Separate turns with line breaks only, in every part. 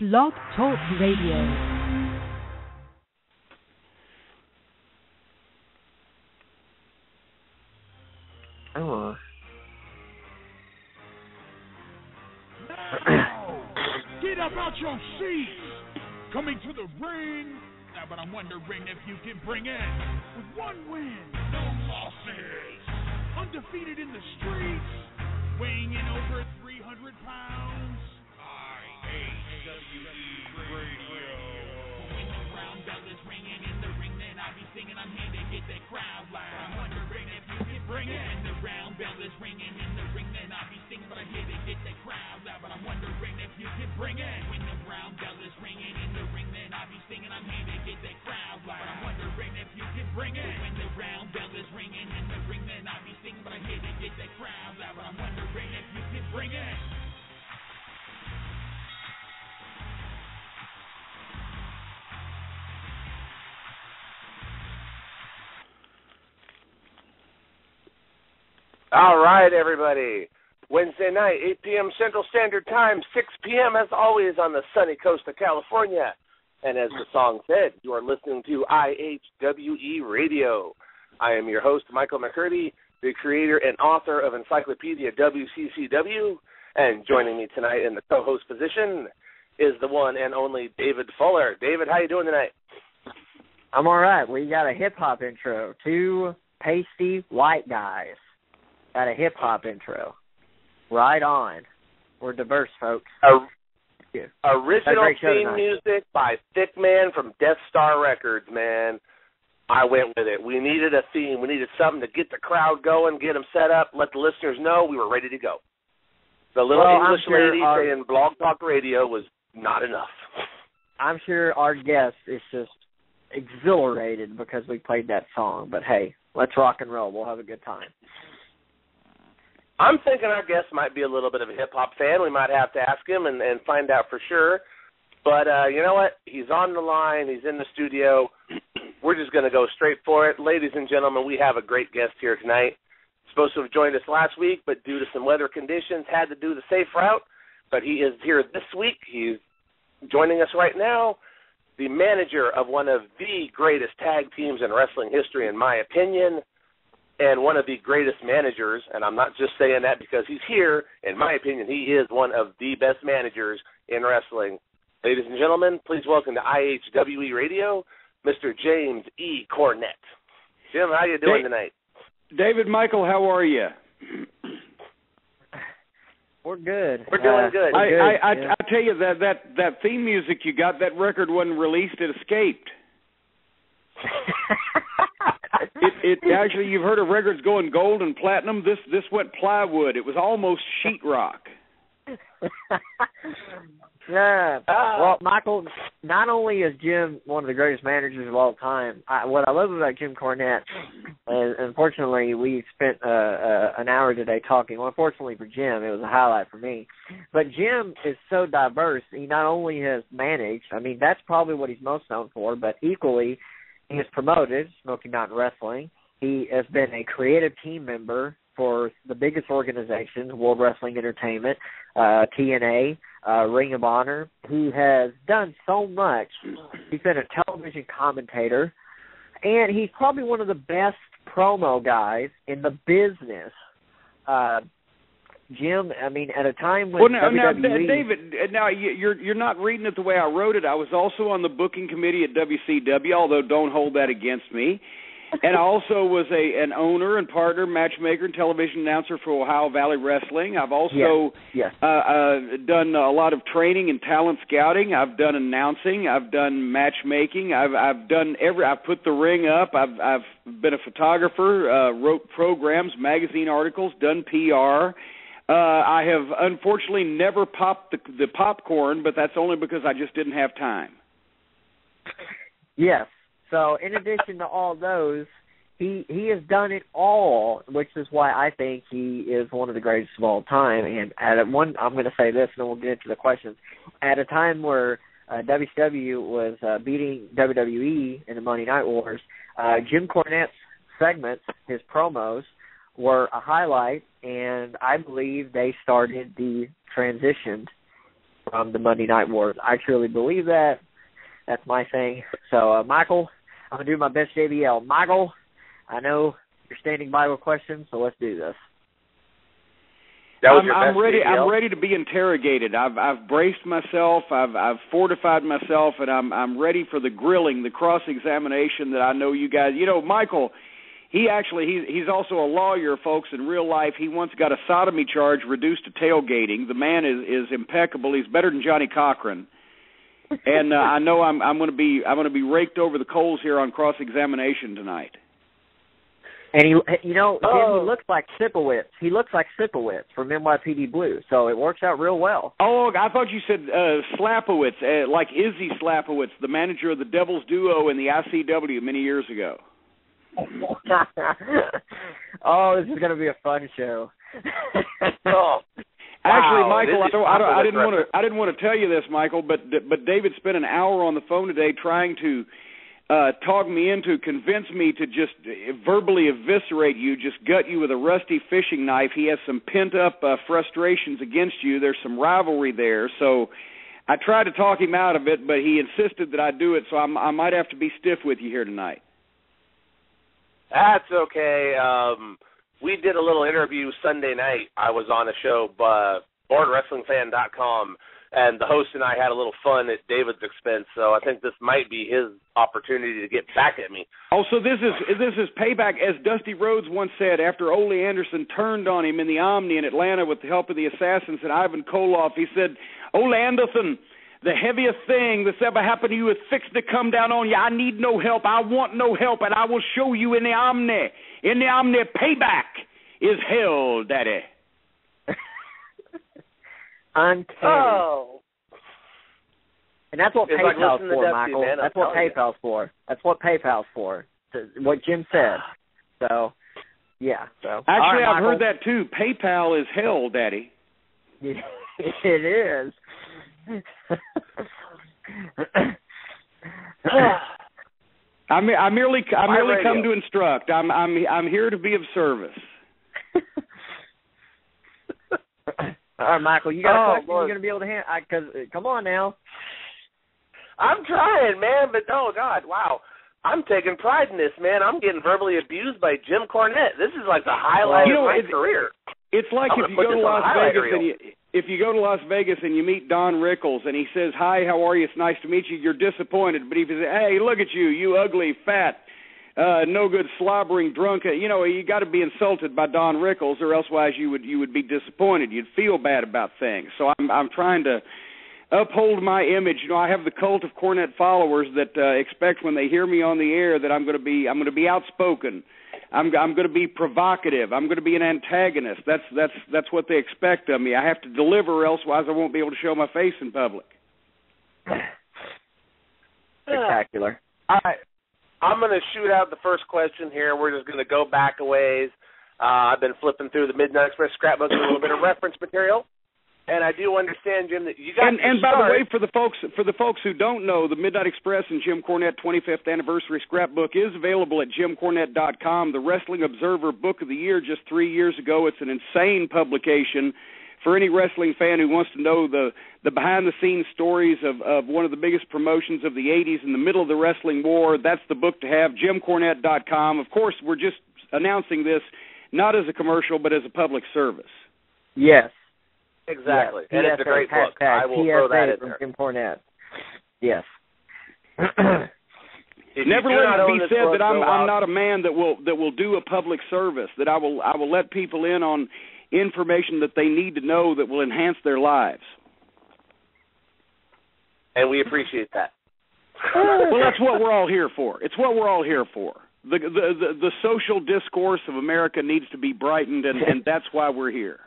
Blog Talk Radio.
Oh.
Get up out your seats. Coming to the ring. Now, but I'm wondering if you can bring in with one win, no losses, undefeated in the streets, weighing in over 300 pounds. IHWE Radio. When the round bell is ringing in the ring, then I be singing. I'm here to get that crowd loud. I'm wondering if you can bring it. When the round bell is ringing in the ring, then I be singing, but I'm here to get that crowd loud. But I'm wondering if you can bring it. When the round bell is ringing in the ring, then I be singing. I'm here to get that crowd loud. But I'm wondering if you can bring it. When the round bell is ringing in the ring, then I be singing, but I'm here to get that crowd loud. But I'm wondering if you can bring it.
All right, everybody. Wednesday night, 8 p.m. Central Standard Time, 6 p.m. as always on the sunny coast of California. And as the song said, you are listening to IHWE Radio. I am your host, Michael McCurdy, the creator and author of Encyclopedia WCCW. And joining me tonight in the co-host position is the one and only David Fuller. David, how you doing tonight?
I'm all right. We got a hip-hop intro. Two pasty white guys. Got a hip-hop intro. Right on. We're diverse, folks.
Original theme music by Thick Man from Death Star Records, man. I went with it. We needed a theme. We needed something to get the crowd going, get them set up, let the listeners know we were ready to go. The little English lady saying Blog Talk Radio was not enough.
I'm sure our guest is just exhilarated because we played that song. But, hey, let's rock and roll. We'll have a good time.
I'm thinking our guest might be a little bit of a hip-hop fan. We might have to ask him and find out for sure. But you know what? He's on the line. He's in the studio. We're just going to go straight for it. Ladies and gentlemen, we have a great guest here tonight. Supposed to have joined us last week, but due to some weather conditions, had to do the safe route. But he is here this week. He's joining us right now. The manager of one of the greatest tag teams in wrestling history, in my opinion, and one of the greatest managers, and I'm not just saying that because he's here. In my opinion, he is one of the best managers in wrestling. Ladies and gentlemen, please welcome to IHWE Radio, Mr. James E. Cornette. Jim, how you doing tonight?
David, Michael, how are you?
We're good.
We're doing good.
I tell you, that theme music you got, that record wasn't released, it escaped. It actually, you've heard of records going gold and platinum. This went plywood. It was almost sheetrock.
Yeah. Well, Michael, not only is Jim one of the greatest managers of all time, what I love about Jim Cornette, and unfortunately we spent an hour today talking. Well, unfortunately for Jim, it was a highlight for me. But Jim is so diverse. He not only has managed, I mean, that's probably what he's most known for, but equally, he has promoted Smoky Mountain Wrestling. He has been a creative team member for the biggest organizations, World Wrestling Entertainment, TNA, Ring of Honor. He has done so much. He's been a television commentator, and he's probably one of the best promo guys in the business. Jim, I mean, at a time when WWE...
David, now you're not reading it the way I wrote it. I was also on the booking committee at WCW, although don't hold that against me. And I also was an owner and partner, matchmaker, and television announcer for Ohio Valley Wrestling. I've also done a lot of training and talent scouting. I've done announcing. I've done matchmaking. I've done I've put the ring up. I've been a photographer, wrote programs, magazine articles, done PR. I have unfortunately never popped the popcorn, but that's only because I just didn't have time.
Yes. So in addition to all those, he has done it all, which is why I think he is one of the greatest of all time. And I'm going to say this, and then we'll get into the questions. At a time where WCW was beating WWE in the Monday Night Wars, Jim Cornette's segments, his promos, were a highlight, and I believe they started the transition from the Monday Night Wars. I truly believe that. That's my thing. So, Michael, I'm going to do my best JBL. Michael, I know you're standing by with questions, so let's do this.
I'm ready to be interrogated. I've braced myself. I've fortified myself, and I'm ready for the grilling, the cross-examination that I know you guys. You know, Michael, he's also a lawyer, folks. In real life, he once got a sodomy charge reduced to tailgating. The man is impeccable. He's better than Johnny Cochran. And I know I'm going to be raked over the coals here on cross-examination tonight.
And he looks like Sipowicz. He looks like Sipowicz from NYPD Blue, so it works out real well.
Oh, I thought you said Slapowicz, like Izzy Slapowicz, the manager of the Devil's Duo in the ICW many years ago.
Oh, this is going to be a fun show.
Actually, Michael, I didn't want to tell you this, Michael, but David spent an hour on the phone today trying to talk me into, convince me to just verbally eviscerate you, just gut you with a rusty fishing knife. He has some pent-up frustrations against you. There's some rivalry there. So I tried to talk him out of it, but he insisted that I do it, so I might have to be stiff with you here tonight.
That's okay. We did a little interview Sunday night. I was on a show, BoardWrestlingFan.com, and the host and I had a little fun at David's expense, so I think this might be his opportunity to get back at me.
Oh, so this is payback, as Dusty Rhodes once said, after Ole Anderson turned on him in the Omni in Atlanta with the help of the Assassins and Ivan Koloff. He said, Ole Anderson, the heaviest thing that's ever happened to you is fixed to come down on you. I need no help. I want no help, and I will show you in the Omni. In the Omni, payback is hell, Daddy.
Uncanny.
Oh.
And that's what PayPal's for, Michael.
Man,
that's what PayPal's for. That's what PayPal's for. What Jim said. So, yeah. So
actually,
right,
I've heard that too. PayPal is hell, Daddy.
It is.
I merely come to instruct. I'm here to be of service.
All right, Michael, you got a question you're going to be able to handle? Because come on now.
I'm trying, man, but oh God, wow. I'm taking pride in this, man. I'm getting verbally abused by Jim Cornette. This is like the highlight of my career.
It's like if you go to Las Vegas and you meet Don Rickles and he says, "Hi, how are you? It's nice to meet you." You're disappointed, but if you say, "Hey, look at you, you ugly, fat, no good, slobbering drunk," you got to be insulted by Don Rickles, or elsewise you would be disappointed. You'd feel bad about things. So I'm trying to uphold my image. I have the cult of Cornette followers that expect when they hear me on the air that I'm going to be outspoken. I'm going to be provocative. I'm going to be an antagonist. That's what they expect of me. I have to deliver, elsewise I won't be able to show my face in public.
Spectacular.
All right. I'm going to shoot out the first question here. We're just going to go back a ways. I've been flipping through the Midnight Express scrapbook with a little bit of reference material. And I do understand, Jim, that you got
and by the way, for the folks who don't know, the Midnight Express and Jim Cornette 25th Anniversary Scrapbook is available at JimCornette.com. The Wrestling Observer Book of the Year just 3 years ago. It's an insane publication for any wrestling fan who wants to know the behind-the-scenes stories of one of the biggest promotions of the 80s in the middle of the wrestling war. That's the book to have, JimCornette.com. Of course, we're just announcing this not as a commercial but as a public service.
Yes.
Exactly.
Yes,
and it's a great book. I will throw that in there.
Jim Cornette. Yes.
Never let it be said that I'm not a man that will do a public service, that I will let people in on information that they need to know that will enhance their lives.
And we appreciate that.
Well, that's what we're all here for. It's what we're all here for. The social discourse of America needs to be brightened, and that's why we're here.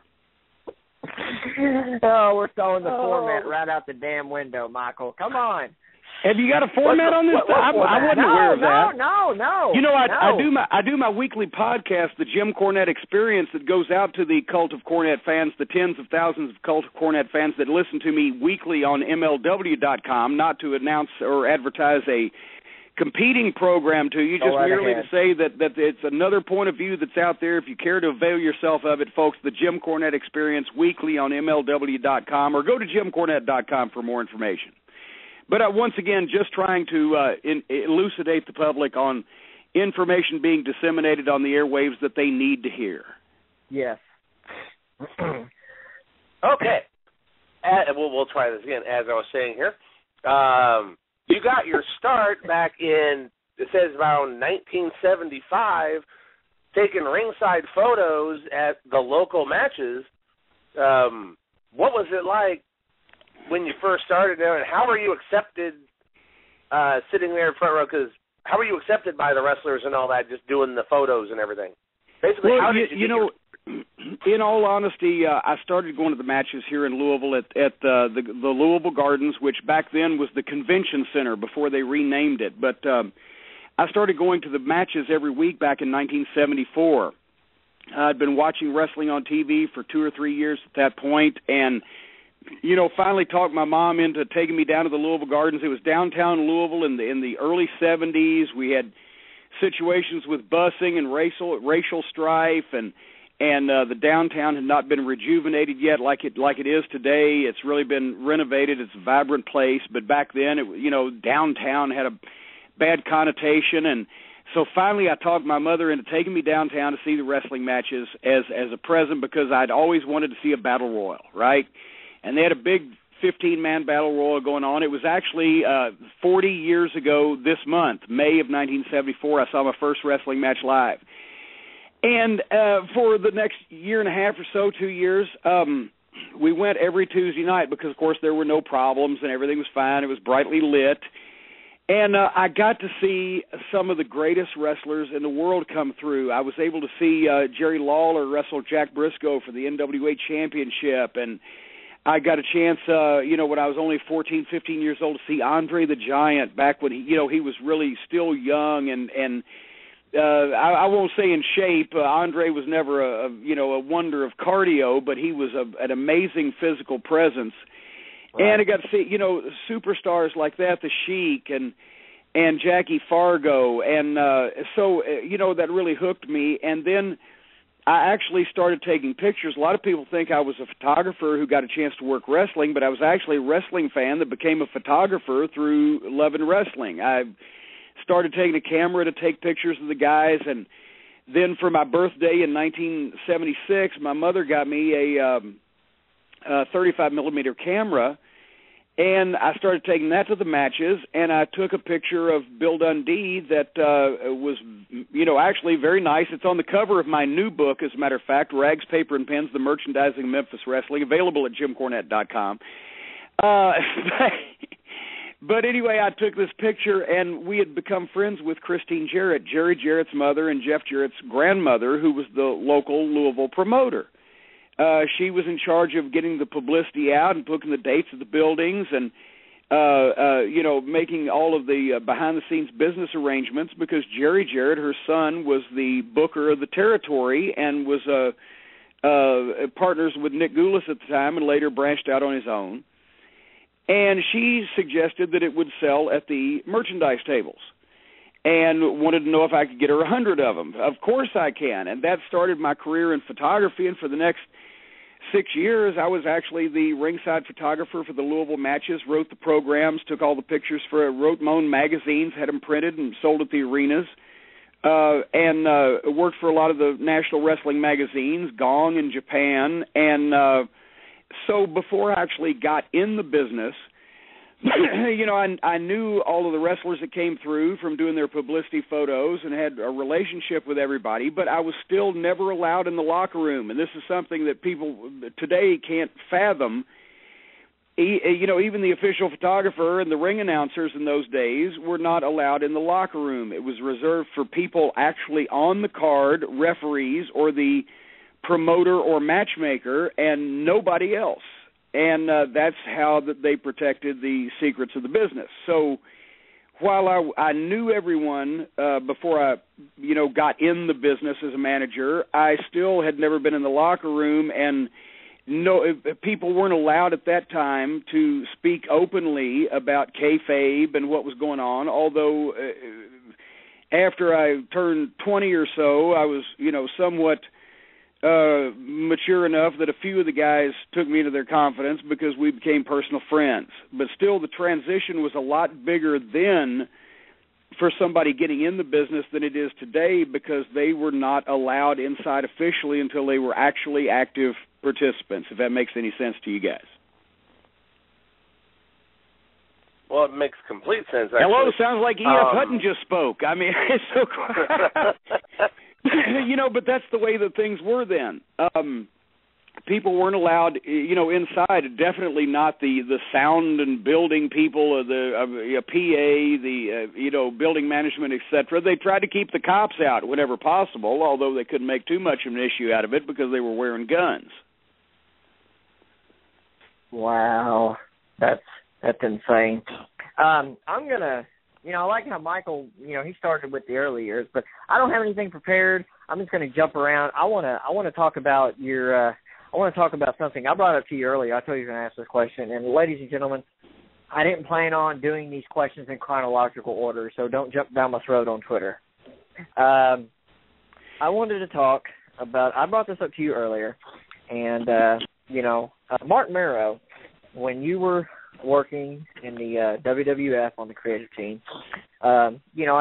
Oh, we're throwing the format right out the damn window, Michael. Come on.
Have you got a format on this? I wasn't aware of that.
No.
I do my weekly podcast, the Jim Cornette Experience, that goes out to the Cult of Cornette fans, the tens of thousands of Cult of Cornette fans that listen to me weekly on MLW.com, not to announce or advertise a competing program to you, just merely to say that it's another point of view that's out there. If you care to avail yourself of it, folks, the Jim Cornette Experience weekly on MLW.com, or go to JimCornette.com for more information. But once again, just trying to elucidate the public on information being disseminated on the airwaves that they need to hear.
Yes.
Okay. We'll try this again. As I was saying here, you got your start back in, it says around 1975, taking ringside photos at the local matches. What was it like when you first started there, and how were you accepted sitting there in front row? Because how were you accepted by the wrestlers and all that, just doing the photos and everything? Basically,
well,
how did you
in all honesty, I started going to the matches here in Louisville at the Louisville Gardens, which back then was the convention center before they renamed it. But I started going to the matches every week back in 1974. I'd been watching wrestling on TV for 2 or 3 years at that point, and finally talked my mom into taking me down to the Louisville Gardens. It was downtown Louisville in the early 70s. We had situations with busing and racial strife, and the downtown had not been rejuvenated yet like it is today. It's really been renovated. It's a vibrant place, but back then, downtown had a bad connotation, and so finally I talked my mother into taking me downtown to see the wrestling matches as a present, because I'd always wanted to see a battle royal, right? And they had a big 15-man battle royal going on. It was actually 40 years ago this month, May of 1974, I saw my first wrestling match live. And for the next year and a half or so, 2 years, we went every Tuesday night because, of course, there were no problems and everything was fine. It was brightly lit. And I got to see some of the greatest wrestlers in the world come through. I was able to see Jerry Lawler wrestle Jack Briscoe for the NWA Championship, and I got a chance, when I was only 14, 15 years old, to see Andre the Giant back when he was really still young, and I won't say in shape. Andre was never a wonder of cardio, but he was an amazing physical presence. Right. And I got to see, superstars like that, the Sheik and Jackie Fargo, and so that really hooked me. And then I actually started taking pictures. A lot of people think I was a photographer who got a chance to work wrestling, but I was actually a wrestling fan that became a photographer through loving wrestling. I started taking a camera to take pictures of the guys, and then for my birthday in 1976, my mother got me a 35-millimeter camera, and I started taking that to the matches, and I took a picture of Bill Dundee that was, actually very nice. It's on the cover of my new book, as a matter of fact, Rags, Paper, and Pens, The Merchandising of Memphis Wrestling, available at JimCornette.com. But anyway, I took this picture, and we had become friends with Christine Jarrett, Jerry Jarrett's mother and Jeff Jarrett's grandmother, who was the local Louisville promoter. She was in charge of getting the publicity out and booking the dates of the buildings and, making all of the behind-the-scenes business arrangements, because Jerry Jarrett, her son, was the booker of the territory and was partners with Nick Goulas at the time and later branched out on his own. And she suggested that it would sell at the merchandise tables and wanted to know if I could get her 100 of them. Of course I can. And that started my career in photography, and for the next 6 years, I was actually the ringside photographer for the Louisville matches, wrote the programs, took all the pictures wrote my own magazines, had them printed and sold at the arenas, and worked for a lot of the national wrestling magazines, Gong in Japan, and so before I actually got in the business, I knew all of the wrestlers that came through from doing their publicity photos and had a relationship with everybody, but I was still never allowed in the locker room. And this is something that people today can't fathom. Even the official photographer and the ring announcers in those days were not allowed in the locker room. It was reserved for people actually on the card, referees, or the promoter or matchmaker, and nobody else. And that's how they protected the secrets of the business. So while I knew everyone before I, got in the business as a manager, I still had never been in the locker room, and people weren't allowed at that time to speak openly about kayfabe and what was going on, although after I turned 20 or so, I was, somewhat mature enough that a few of the guys took me into their confidence because we became personal friends. But still, the transition was a lot bigger then for somebody getting in the business than it is today, because they were not allowed inside officially until they were actually active participants, if that makes any sense to you guys.
Well, it makes complete sense, actually.
Hello, sounds like E.F. Hutton just spoke. I mean, it's so but that's the way that things were then. People weren't allowed, inside. Definitely not the sound and building people, the PA, the building management, etc. They tried to keep the cops out whenever possible, although they couldn't make too much of an issue out of it because they were wearing guns.
Wow, that's insane. I'm gonna, I like how Michael, he started with the early years, but I don't have anything prepared. I'm just gonna jump around. I wanna talk about your. I want to talk about something. I brought it up to you earlier. I told you you were going to ask this question. And, ladies and gentlemen, I didn't plan on doing these questions in chronological order, so don't jump down my throat on Twitter. I wanted to talk about – I brought this up to you earlier. And, Mark Mero, when you were working in the WWF on the creative team, I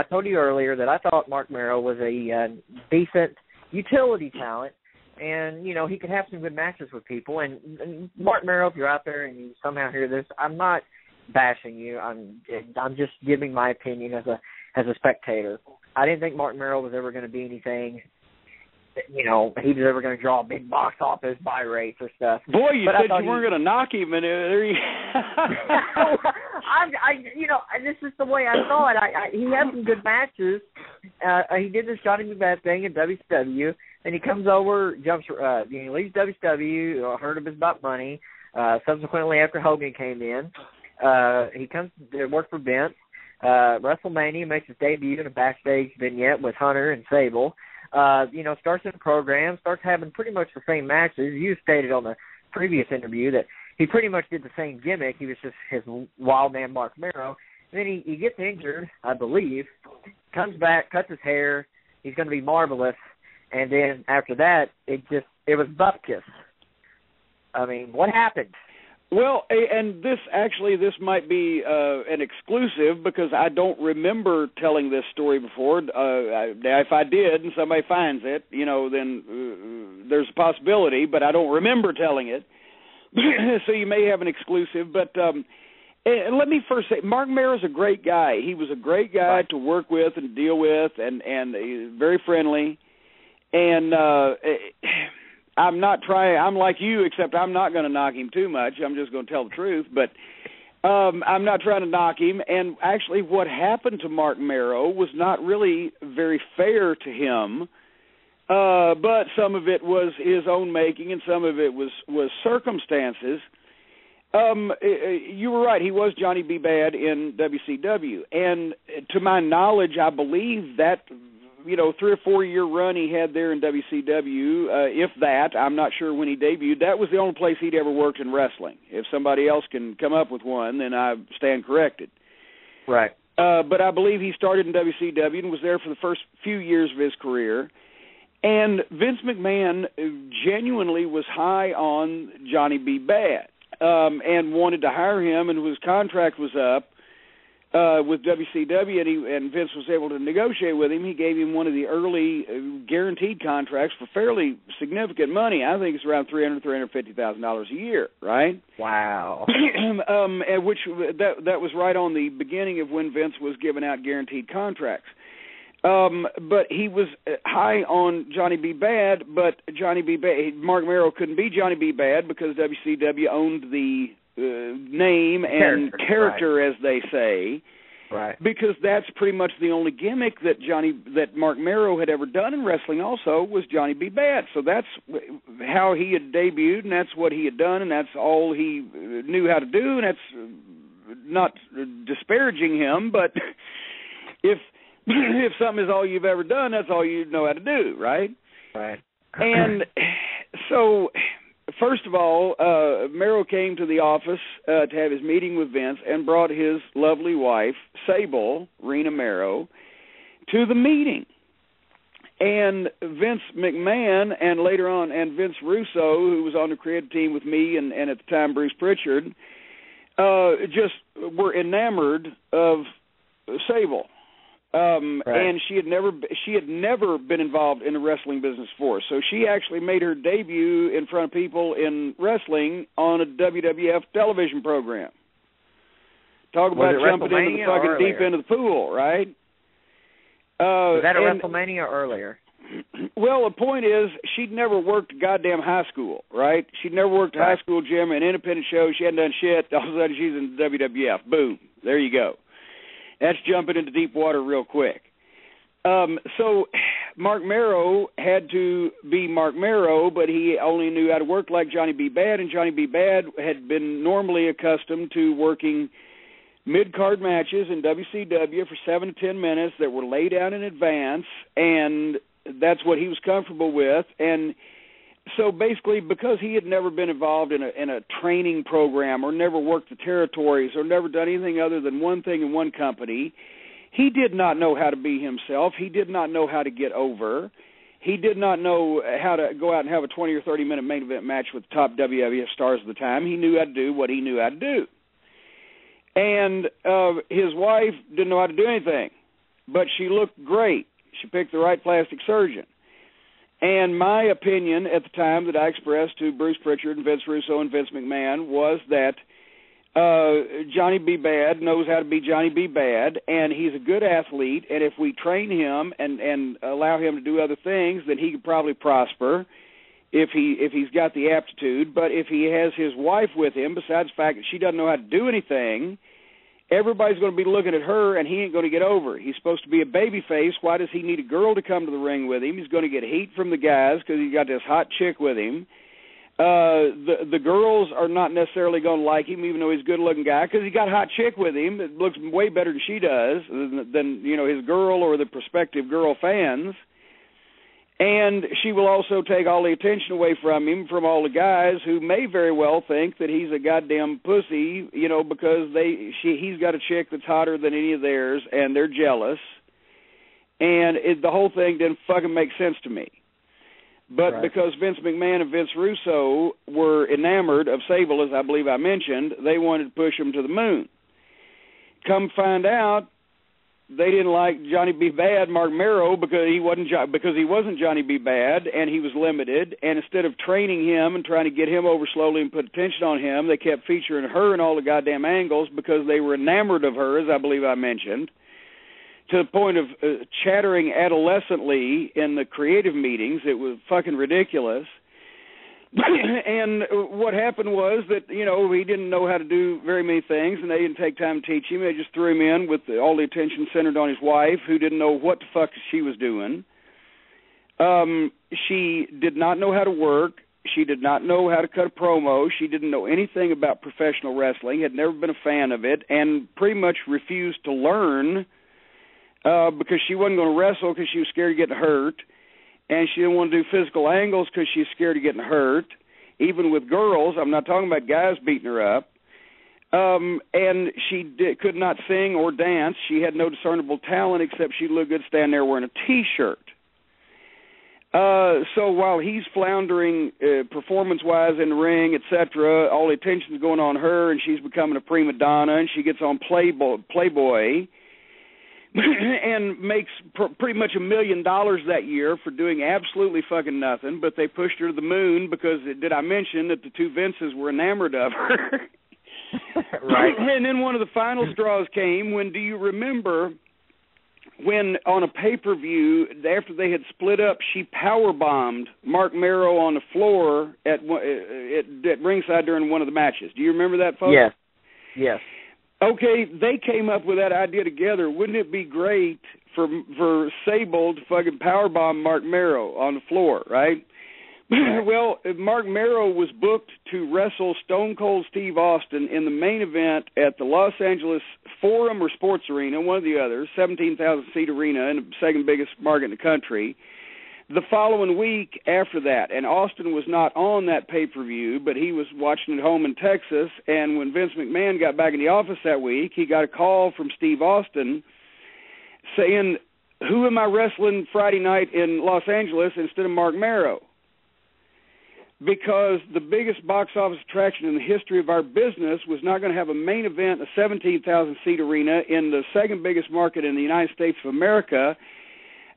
told you earlier that I thought Mark Mero was a decent utility talent. And, he could have some good matches with people. And Mark Mero, if you're out there and you somehow hear this, I'm not bashing you. I'm just giving my opinion as a spectator. I didn't think Mark Mero was ever going to be anything, he was ever going to draw a big box office, buy rates or stuff.
Boy, you said you weren't going to knock him, and there you
and this is the way I saw it. He had some good matches. He did this Johnny B. Bad thing in WCW. And he comes over, he leaves WCW, heard of his about money. Subsequently, after Hogan came in, he comes to work for Vince. WrestleMania, makes his debut in a backstage vignette with Hunter and Sable. Starts in a program, starts having pretty much the same matches. You stated on the previous interview that he pretty much did the same gimmick. He was just his wild man, Mark Mero. And then he gets injured, I believe, comes back, cuts his hair. He's going to be marvelous. And then after that, it was bupkis. I mean, what happened?
Well, and this might be an exclusive because I don't remember telling this story before. If I did and somebody finds it, then there's a possibility, but I don't remember telling it. So you may have an exclusive. But and let me first say, Mark Mero's a great guy. He was a great guy to work with and deal with, and very friendly. And I'm like you, except I'm not going to knock him too much. I'm just going to tell the truth. But I'm not trying to knock him. And actually what happened to Mark Mero was not really very fair to him. But some of it was his own making and some of it was circumstances. You were right. He was Johnny B. Bad in WCW. And to my knowledge, I believe that 3 or 4 year run he had there in WCW, if that, I'm not sure when he debuted, that was the only place he'd ever worked in wrestling. If somebody else can come up with one, then I stand corrected.
Right.
But I believe he started in WCW and was there for the first few years of his career. And Vince McMahon genuinely was high on Johnny B. Bad and wanted to hire him, and his contract was up with WCW, and Vince was able to negotiate with him. He gave him one of the early guaranteed contracts for fairly significant money. I think it's around $350,000 a year, right?
Wow.
Which that was right on the beginning of when Vince was giving out guaranteed contracts. But he was high on Johnny B. Bad, but Mark Mero couldn't be Johnny B. Bad because WCW owned the name and character, right, as they say,
right? Because
that's pretty much the only gimmick that Mark Mero had ever done in wrestling. Also, was Johnny B. Bad. So that's how he had debuted, and that's what he had done, and that's all he knew how to do. And that's not disparaging him, but if something is all you've ever done, that's all you know how to do, right?
Right.
And so first of all, Mero came to the office to have his meeting with Vince and brought his lovely wife, Sable, Rena Mero, to the meeting. And Vince McMahon and later on, and Vince Russo, who was on the creative team with me and at the time Bruce Pritchard, just were enamored of Sable. Right. And she had never been involved in the wrestling business before. So she actually made her debut in front of people in wrestling on a WWF television program. Talk about jumping into the fucking deep end of the pool, right?
Was that a WrestleMania or earlier?
Well, the point is, she'd never worked a goddamn high school, right? She'd never worked a high school gym, an independent show. She hadn't done shit. All of a sudden, she's in the WWF. Boom. There you go. That's jumping into deep water real quick. So Mark Mero had to be Mark Mero, but he only knew how to work like Johnny B. Bad, and Johnny B. Bad had been normally accustomed to working mid-card matches in WCW for 7 to 10 minutes that were laid out in advance, and that's what he was comfortable with. And so basically, because he had never been involved in a training program or never worked the territories or never done anything other than one thing in one company, he did not know how to be himself. He did not know how to get over. He did not know how to go out and have a 20 or 30-minute main event match with the top WWF stars of the time. He knew how to do what he knew how to do. And his wife didn't know how to do anything, but she looked great. She picked the right plastic surgeon. And my opinion at the time that I expressed to Bruce Pritchard and Vince Russo and Vince McMahon was that Johnny B. Bad knows how to be Johnny B. Bad, and he's a good athlete, and if we train him and allow him to do other things, then he could probably prosper if he's got the aptitude. But if he has his wife with him, besides the fact that she doesn't know how to do anything, everybody's going to be looking at her, and he ain't going to get over. He's supposed to be a baby face. Why does he need a girl to come to the ring with him? He's going to get heat from the guys because he's got this hot chick with him. The girls are not necessarily going to like him, even though he's a good-looking guy, because he's got a hot chick with him that looks way better than she does, than his girl or the prospective girl fans. And she will also take all the attention away from him, from all the guys who may very well think that he's a goddamn pussy, because he's got a chick that's hotter than any of theirs, and they're jealous. And the whole thing didn't fucking make sense to me. But because Vince McMahon and Vince Russo were enamored of Sable, as I believe I mentioned, they wanted to push him to the moon. Come find out, they didn't like Johnny B. Bad, Mark Mero, because he wasn't Johnny B. Bad, and he was limited. And instead of training him and trying to get him over slowly and put attention on him, they kept featuring her in all the goddamn angles because they were enamored of her, as I believe I mentioned, to the point of chattering adolescently in the creative meetings. It was fucking ridiculous. And what happened was that, he didn't know how to do very many things, and they didn't take time to teach him. They just threw him in with all the attention centered on his wife, who didn't know what the fuck she was doing. She did not know how to work. She did not know how to cut a promo. She didn't know anything about professional wrestling, had never been a fan of it, and pretty much refused to learn because she wasn't going to wrestle because she was scared of getting hurt. And she didn't want to do physical angles because she's scared of getting hurt, even with girls. I'm not talking about guys beating her up. And she could not sing or dance. She had no discernible talent except she looked good standing there wearing a T-shirt. So while he's floundering performance-wise in the ring, etc., all the attention's going on her, and she's becoming a prima donna, and she gets on Playboy and makes pretty much $1 million that year for doing absolutely fucking nothing, but they pushed her to the moon because, did I mention that the two Vinces were enamored of her? Right. And then one of the final straws came when, do you remember when on a pay-per-view, after they had split up, she powerbombed Mark Mero on the floor at ringside during one of the matches? Do you remember that, folks?
Yes.
Okay, they came up with that idea together. Wouldn't it be great for Sable to fucking powerbomb Mark Mero on the floor, right? Well, Mark Mero was booked to wrestle Stone Cold Steve Austin in the main event at the Los Angeles Forum or Sports Arena, one of the others, 17,000-seat arena in the second biggest market in the country. the following week after that, and Austin was not on that pay-per-view, but he was watching at home in Texas, and when Vince McMahon got back in the office that week, he got a call from Steve Austin saying, who am I wrestling Friday night in Los Angeles instead of Mark Mero? Because the biggest box office attraction in the history of our business was not going to have a main event, a 17,000-seat arena in the second biggest market in the United States of America,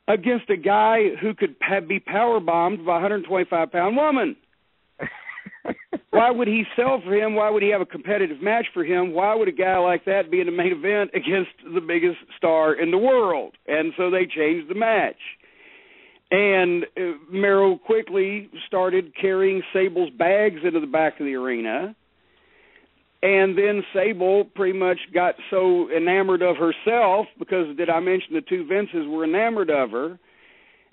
against a guy who could be power-bombed by a 125-pound woman. Why would he sell for him? Why would he have a competitive match for him? Why would a guy like that be in the main event against the biggest star in the world? And so they changed the match. And Mero quickly started carrying Sable's bags into the back of the arena. And then Sable pretty much got so enamored of herself, because did I mention the two Vinces were enamored of her,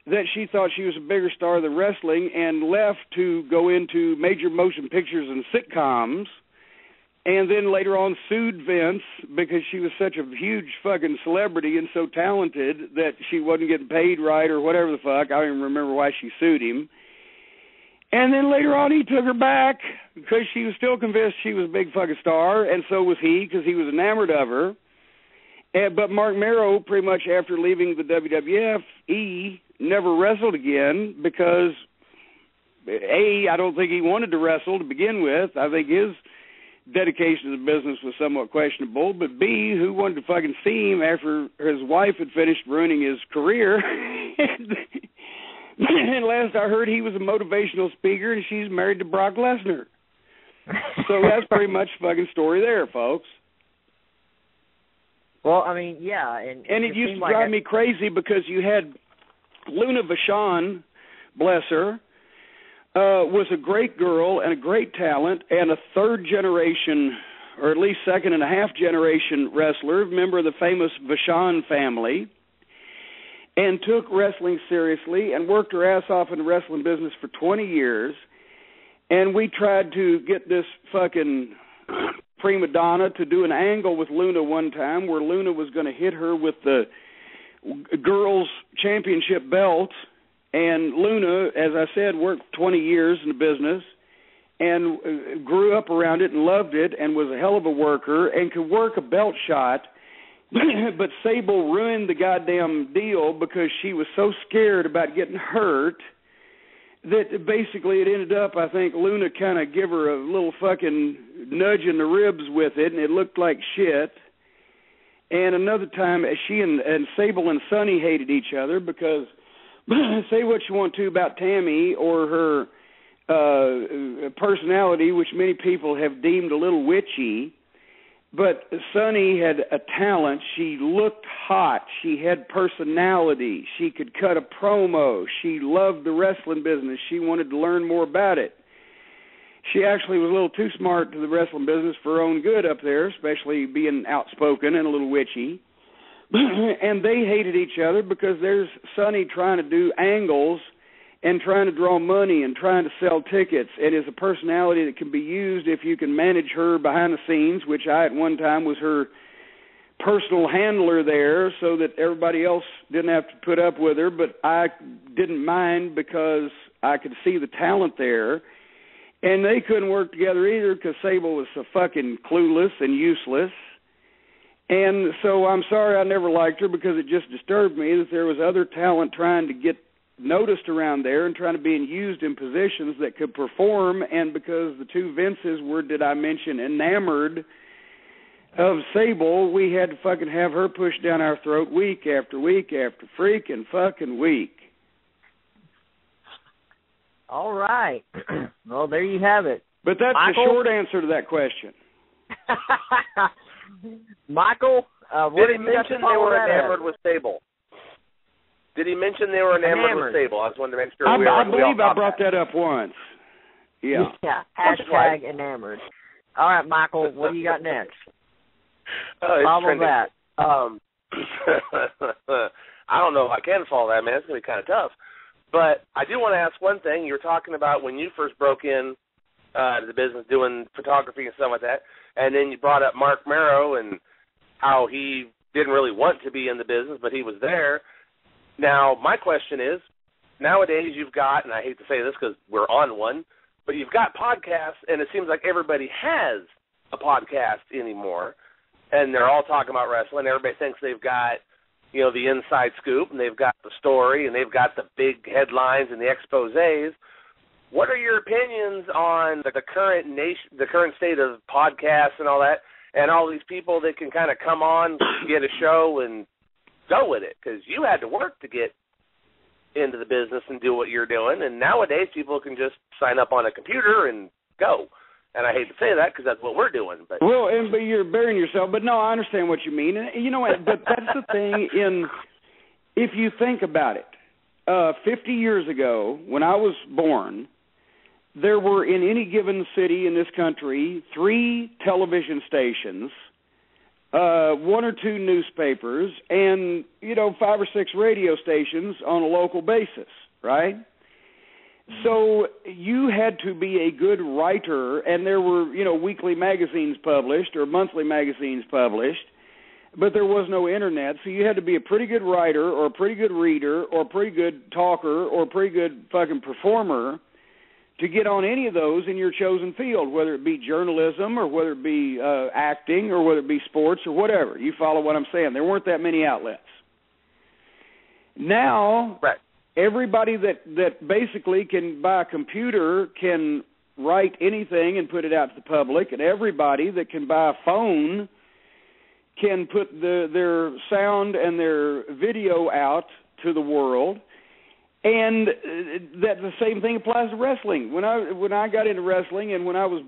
that she thought she was a bigger star than wrestling and left to go into major motion pictures and sitcoms, and then later on sued Vince because she was such a huge fucking celebrity and so talented that she wasn't getting paid right or whatever the fuck. I don't even remember why she sued him. And then later on he took her back because she was still convinced she was a big fucking star, and so was he because he was enamored of her. But Mark Mero, pretty much after leaving the WWF, never wrestled again because, A, I don't think he wanted to wrestle to begin with. I think his dedication to the business was somewhat questionable. But B, who wanted to fucking see him after his wife had finished ruining his career? And last I heard, he was a motivational speaker, and she's married to Brock Lesnar. So that's pretty much the fucking story there, folks.
Well, I mean, yeah. And
it used to drive me crazy because you had Luna Vachon, bless her, was a great girl and a great talent and a third-generation, or at least second-and-a-half-generation wrestler, member of the famous Vachon family, and took wrestling seriously and worked her ass off in the wrestling business for 20 years. And we tried to get this fucking prima donna to do an angle with Luna one time where Luna was going to hit her with the girls' championship belt. And Luna, as I said, worked 20 years in the business and grew up around it and loved it and was a hell of a worker and could work a belt shot. But Sable ruined the goddamn deal because she was so scared about getting hurt that basically it ended up, I think, Luna kind of gave her a little fucking nudge in the ribs with it, and it looked like shit. And another time, she and Sable and Sonny hated each other because, say what you want to about Tammy or her personality, which many people have deemed a little witchy, but Sonny had a talent. She looked hot. She had personality. She could cut a promo. She loved the wrestling business. She wanted to learn more about it. She actually was a little too smart to the wrestling business for her own good up there, especially being outspoken and a little witchy. And they hated each other because there's Sonny trying to do angles and trying to draw money and trying to sell tickets, and is a personality that can be used if you can manage her behind the scenes, which I at one time was her personal handler there so that everybody else didn't have to put up with her, but I didn't mind because I could see the talent there. And they couldn't work together either because Sable was so fucking clueless and useless. And so I'm sorry I never liked her because it just disturbed me that there was other talent trying to get noticed around there and trying to be used in positions that could perform, and because the two Vinces were, did I mention, enamored of Sable, we had to fucking have her pushed down our throat week after week after freaking fucking week.
All right. Well, there you have it.
But that's
Michael?
the short answer to that question.
Michael, what
did he mention they were enamored with Sable? Did he mention they were enamored with Sable? I just wanted to make sure
I believe I brought that up once. Yeah.
Yeah. Hashtag enamored. All right, Michael, what do you got next? Follow that.
I don't know if I can follow that, man. It's going to be kind of tough. But I do want to ask one thing. You were talking about when you first broke in to the business doing photography and stuff like that, and then you brought up Mark Mero and how he didn't really want to be in the business, but he was there. Now, my question is, nowadays you've got, and I hate to say this because we're on one, but you've got podcasts, and it seems like everybody has a podcast anymore, and they're all talking about wrestling. Everybody thinks they've got, the inside scoop, and they've got the story, and they've got the big headlines and the exposés. What are your opinions on the current state of podcasts and all that, and all these people that can kind of come on, get a show, and go with it? Because you had to work to get into the business and do what you're doing, and nowadays people can just sign up on a computer and go. And I hate to say that because that's what we're doing. But
you're burying yourself. But no, I understand what you mean. And but that's the thing. If you think about it, 50 years ago, when I was born, there were in any given city in this country 3 television stations, 1 or 2 newspapers, and 5 or 6 radio stations on a local basis, right? So you had to be a good writer, and there were, weekly magazines published or monthly magazines published, but there was no internet, so you had to be a pretty good writer or a pretty good reader or a pretty good talker or a pretty good fucking performer to get on any of those in your chosen field, whether it be journalism or whether it be acting or whether it be sports or whatever. You follow what I'm saying. There weren't that many outlets. Now,
right.
Everybody that basically can buy a computer can write anything and put it out to the public, and everybody that can buy a phone can put their sound and their video out to the world. And that the same thing applies to wrestling. When I got into wrestling and when I was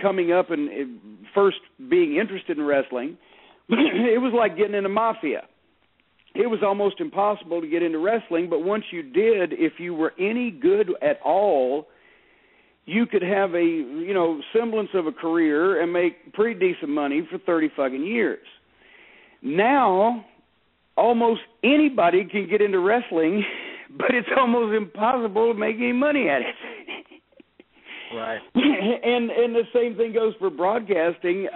coming up and first being interested in wrestling, it was like getting into mafia. It was almost impossible to get into wrestling, but once you did, if you were any good at all, you could have a, semblance of a career and make pretty decent money for 30 fucking years. Now, almost anybody can get into wrestling, but it's almost impossible to make any money at it.
Right.
And the same thing goes for broadcasting.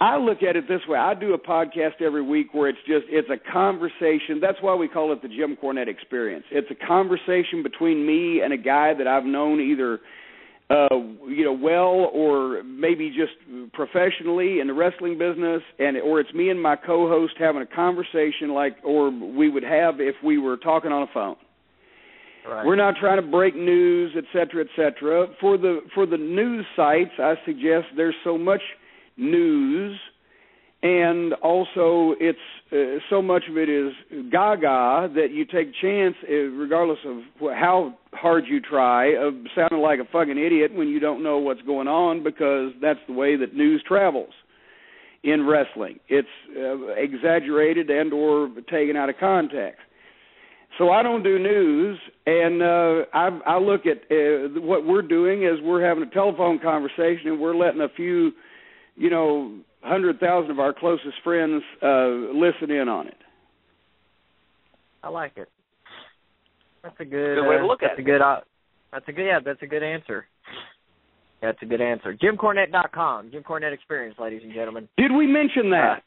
I look at it this way. I do a podcast every week where it's a conversation. That's why we call it the Jim Cornette experience. It's a conversation between me and a guy that I've known either, well or maybe just professionally in the wrestling business, or it's me and my co-host having a conversation or we would have if we were talking on a phone.
Right.
We're not trying to break news, et cetera, et cetera. For the news sites, I suggest there's so much news, and also it's so much of it is gaga that you take a chance, regardless of how hard you try, of sounding like a fucking idiot when you don't know what's going on, because that's the way that news travels in wrestling. It's exaggerated and or taken out of context. So I don't do news, and I look at what we're doing is we're having a telephone conversation, and we're letting a few 100,000 of our closest friends listen in on it.
I like it. That's a good
way to look at it.
That's a good answer. That's a good answer. JimCornette.com. Jim Cornette Experience, ladies and gentlemen.
Did we mention that?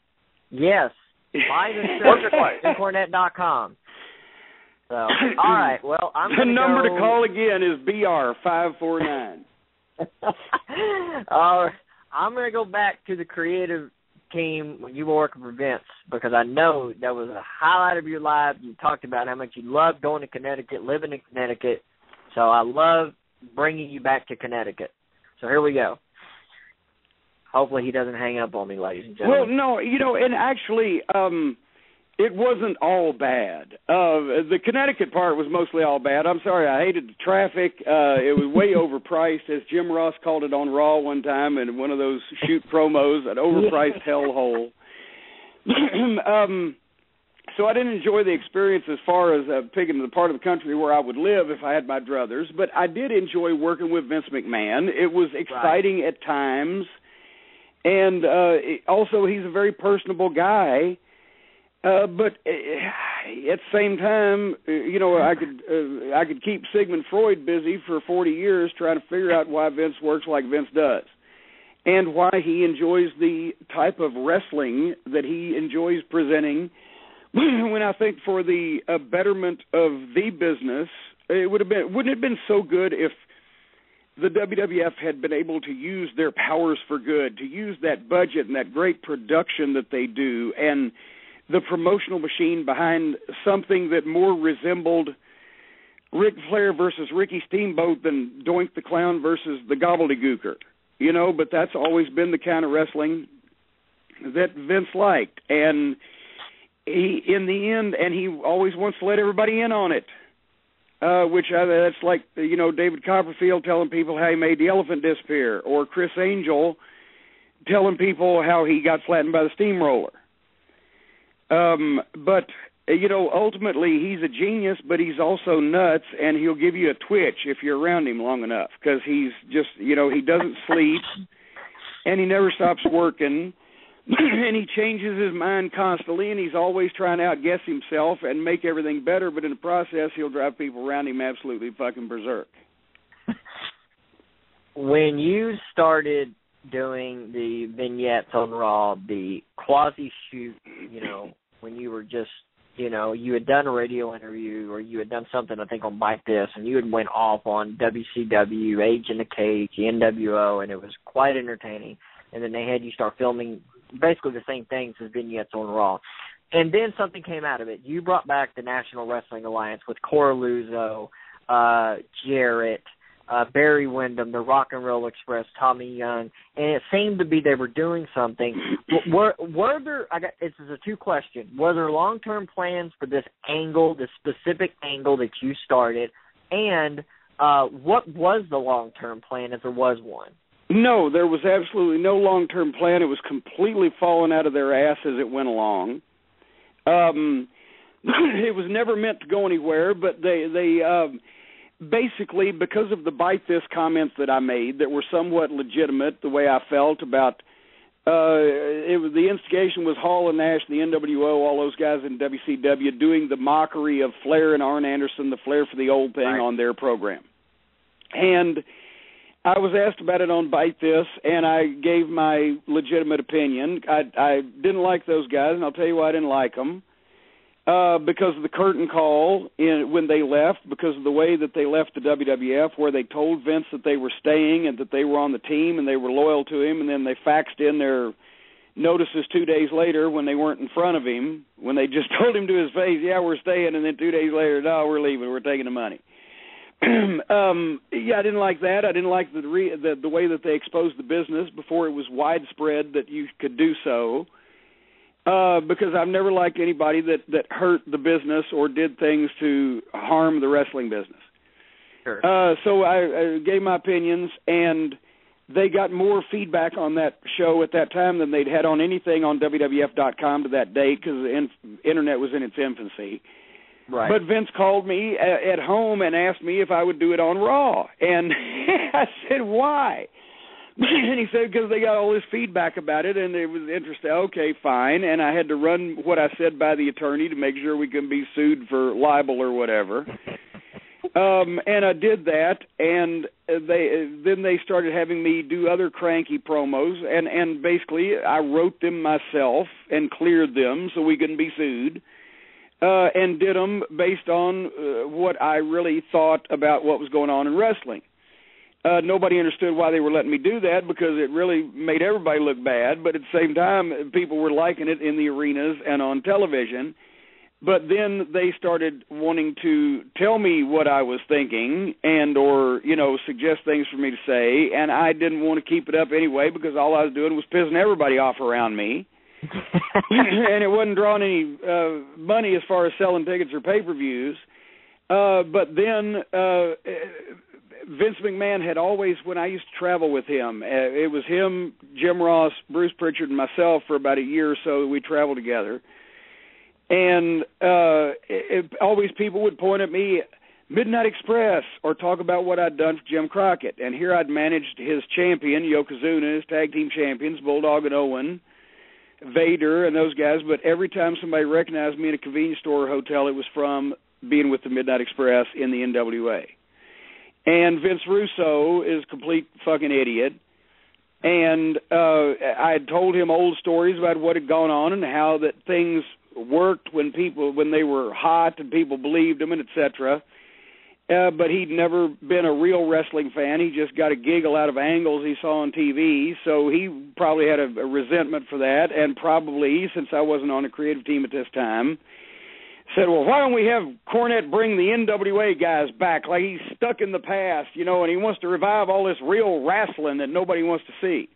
Yes. Live and stream. JimCornette.com. So, all right. Well,
the number to call again is BR549.
I'm going to go back to the creative team when you were working for Vince, because I know that was a highlight of your life. You talked about how much you loved going to Connecticut, living in Connecticut. So I love bringing you back to Connecticut. So here we go. Hopefully he doesn't hang up on me, ladies and gentlemen.
Well, no, and actually it wasn't all bad. The Connecticut part was mostly all bad. I'm sorry, I hated the traffic. It was way overpriced, as Jim Ross called it on Raw one time in one of those shoot promos, an overpriced hellhole. So I didn't enjoy the experience as far as picking the part of the country where I would live if I had my druthers, but I did enjoy working with Vince McMahon. It was exciting at times, and also he's a very personable guy. But at the same time, I could keep Sigmund Freud busy for 40 years trying to figure out why Vince works like Vince does, and why he enjoys the type of wrestling that he enjoys presenting when I think for the betterment of the business, wouldn't it have been so good if the WWF had been able to use their powers for good, to use that budget and that great production that they do and the promotional machine behind something that more resembled Ric Flair versus Ricky Steamboat than Doink the Clown versus the Gobbledygooker, but that's always been the kind of wrestling that Vince liked. And in the end, and he always wants to let everybody in on it, that's like, David Copperfield telling people how he made the elephant disappear, or Chris Angel telling people how he got flattened by the steamroller. But ultimately he's a genius, but he's also nuts, and he'll give you a twitch if you're around him long enough, because he's just, he doesn't sleep, and he never stops working. And he changes his mind constantly, and he's always trying to outguess himself and make everything better, but in the process, he'll drive people around him absolutely fucking berserk.
When you started doing the vignettes on Raw, the quasi-shoot, when you were just, you had done a radio interview, or you had done something, I think, on Bite This, and you had went off on WCW, Age in the Cage, the NWO, and it was quite entertaining. And then they had you start filming basically the same things as vignettes on Raw. And then something came out of it. You brought back the National Wrestling Alliance with Cora Luzo, Jarrett, Barry Windham, the Rock and Roll Express, Tommy Young, and it seemed to be they were doing something. Were there, this is a two-question, were there long-term plans for this angle, this specific angle that you started, and what was the long-term plan if there was one?
No, there was absolutely no long-term plan. It was completely falling out of their ass as it went along. It was never meant to go anywhere, but they basically, because of the Bite This comments that I made that were somewhat legitimate, the way I felt about the instigation was Hall and Nash, the NWO, all those guys in WCW doing the mockery of Flair and Arn Anderson, the Flair for the Old thing on their program. And I was asked about it on Bite This, and I gave my legitimate opinion. I didn't like those guys, and I'll tell you why I didn't like them. Because of the curtain call when they left, because of the way that they left the WWF, where they told Vince that they were staying and that they were on the team and they were loyal to him, and then they faxed in their notices 2 days later when they weren't in front of him, when they just told him to his face, yeah, we're staying, and then 2 days later, no, we're leaving, we're taking the money. I didn't like that. I didn't like the way that they exposed the business before it was widespread that you could do so, because I've never liked anybody that hurt the business or did things to harm the wrestling business.
Sure.
So I gave my opinions, and they got more feedback on that show at that time than they'd had on anything on WWF.com to that date, because the Internet was in its infancy. Right. But Vince called me at home and asked me if I would do it on Raw. And I said, why? And he said, because they got all this feedback about it, and it was interesting. Okay, fine. And I had to run what I said by the attorney to make sure we couldn't be sued for libel or whatever. And I did that, and they started having me do other Cranky promos, and basically I wrote them myself and cleared them so we couldn't be sued. And did them based on what I really thought about what was going on in wrestling. Nobody understood why they were letting me do that, because it really made everybody look bad, but at the same time, people were liking it in the arenas and on television. But then they started wanting to tell me what I was thinking and or, suggest things for me to say, and I didn't want to keep it up anyway, because all I was doing was pissing everybody off around me. And it wasn't drawing any money as far as selling tickets or pay-per-views. But then Vince McMahon had always, when I used to travel with him, it was him, Jim Ross, Bruce Pritchard, and myself for about a year or so that we traveled together. And always people would point at me, Midnight Express, or talk about what I'd done for Jim Crockett. And here I'd managed his champion, Yokozuna, his tag team champions, Bulldog and Owen, Vader and those guys, but every time somebody recognized me in a convenience store or hotel, it was from being with the Midnight Express in the NWA. And Vince Russo is a complete fucking idiot. And I had told him old stories about what had gone on and how that things worked when they were hot and people believed him, and etc. But he'd never been a real wrestling fan. He just got a giggle out of angles he saw on TV, so he probably had a resentment for that, and probably, since I wasn't on the creative team at this time, said, well, why don't we have Cornette bring the NWA guys back, like he's stuck in the past, and he wants to revive all this real wrestling that nobody wants to see.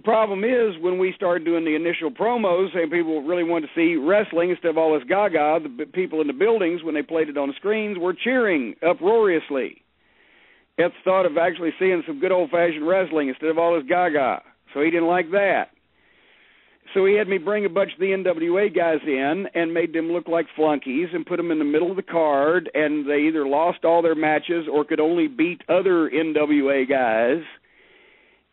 Problem is, when we started doing the initial promos and people really wanted to see wrestling instead of all this gaga, the people in the buildings, when they played it on the screens, were cheering uproariously at the thought of actually seeing some good old-fashioned wrestling instead of all this gaga. So he didn't like that. So he had me bring a bunch of the NWA guys in and made them look like flunkies and put them in the middle of the card, and they either lost all their matches or could only beat other NWA guys.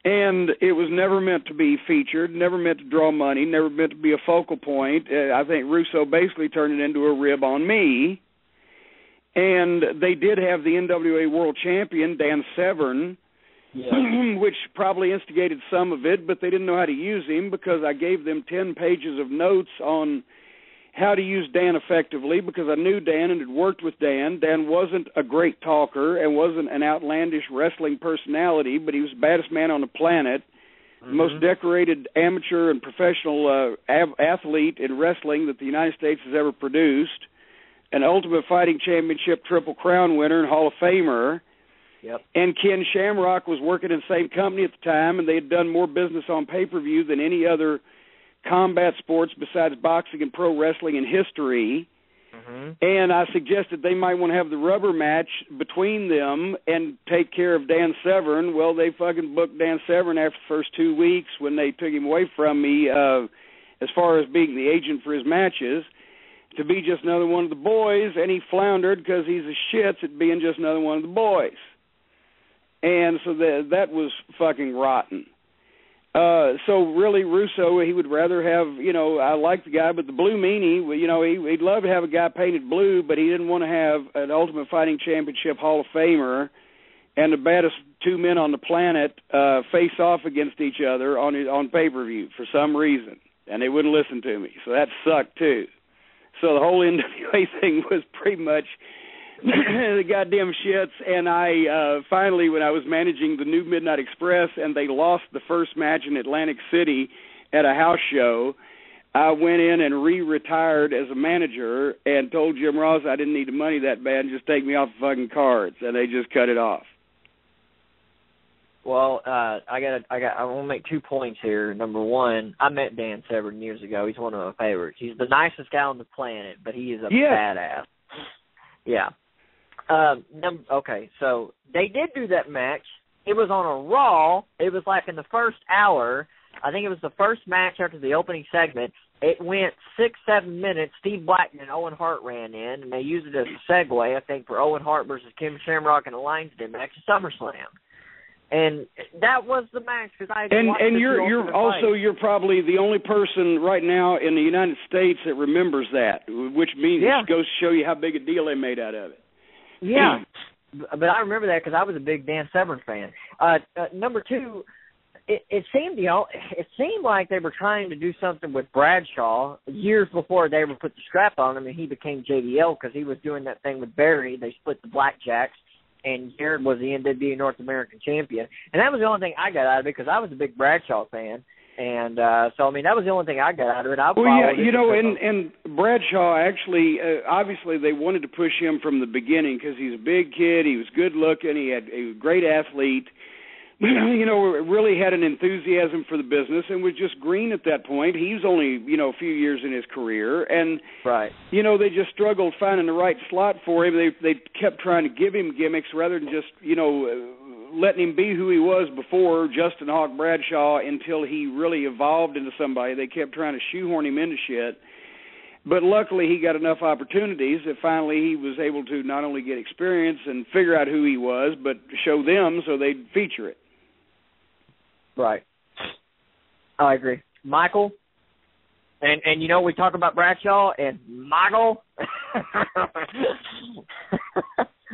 And it was never meant to be featured, never meant to draw money, never meant to be a focal point. I think Russo basically turned it into a rib on me. And they did have the NWA World Champion, Dan Severn, which probably instigated some of it, but they didn't know how to use him because I gave them 10 pages of notes on how to use Dan effectively because I knew Dan and had worked with Dan. Dan wasn't a great talker and wasn't an outlandish wrestling personality, but he was the baddest man on the planet, the most decorated amateur and professional athlete in wrestling that the United States has ever produced, an Ultimate Fighting Championship Triple Crown winner and Hall of Famer.
Yep.
And Ken Shamrock was working in the same company at the time, and they had done more business on pay-per-view than any other combat sports besides boxing and pro wrestling in history. And I suggested they might want to have the rubber match between them and take care of Dan Severn. Well, they fucking booked Dan Severn after the first 2 weeks when they took him away from me as far as being the agent for his matches to be just another one of the boys, and he floundered because he's a shits at being just another one of the boys. And so that was fucking rotten. So really, Russo, he would rather have, I like the guy, but the Blue Meanie, he'd love to have a guy painted blue, but he didn't want to have an Ultimate Fighting Championship Hall of Famer and the baddest two men on the planet face off against each other on pay-per-view for some reason, and they wouldn't listen to me. So that sucked too. So the whole NWA thing was pretty much the goddamn shits, and I finally, when I was managing the New Midnight Express and they lost the first match in Atlantic City at a house show, I went in and re-retired as a manager and told Jim Ross I didn't need the money that bad and just take me off the fucking cards, and they just cut it off.
Well, I want to make 2 points here. Number one, I met Dan Severn years ago. He's one of my favorites. He's the nicest guy on the planet, but he is a badass. Yeah. Okay, so they did do that match. It was on a Raw. It was like in the first hour. I think it was the first match after the opening segment. It went 6-7 minutes. Steve Blackman and Owen Hart ran in, and they used it as a segue, I think, for Owen Hart versus Kim Shamrock in a Lions Den match at SummerSlam. And that was the match because I you're probably the only person right now in the United States that remembers that, which means it goes to show you how big a deal they made out of it. Yeah, but I remember that because I was a big Dan Severn fan. Number two, it seemed like they were trying to do something with Bradshaw years before they ever put the strap on him, and he became JBL because he was doing that thing with Barry. They split the blackjacks, and Jared was the NWA North American champion, and that was the only thing I got out of it because I was a big Bradshaw fan. And so, I mean, that was the only thing I got out of it. And Bradshaw actually, obviously they wanted to push him from the beginning because he's a big kid, he was good looking, he had a great athlete, really had an enthusiasm for the business and was just green at that point. He's only, a few years in his career. And, they just struggled finding the right slot for him. They kept trying to give him gimmicks rather than just, letting him be who he was before, Justin Hawk Bradshaw, until he really evolved into somebody. They kept trying to shoehorn him into shit. But luckily he got enough opportunities that finally he was able to not only get experience and figure out who he was, but show them so they'd feature it. Right. I agree. Michael? And we talk about Bradshaw and Michael.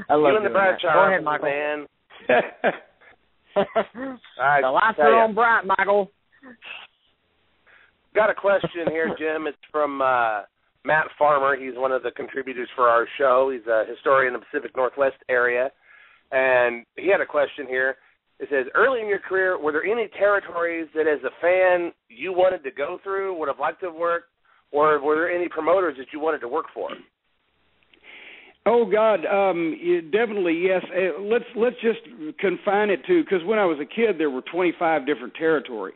I love
the Bradshaw.
Go ahead, Michael.
Man.
All right, the lights are on bright, Michael.
Got a question here, Jim. It's from Matt Farmer. He's one of the contributors for our show. He's a historian in the Pacific Northwest area. And he had a question here. It says, early in your career, were there any territories that as a fan you wanted to go through, would have liked to have worked, or were there any promoters that you wanted to work for?
Oh, God, definitely, yes. Let's just confine it to, because when I was a kid, there were 25 different territories.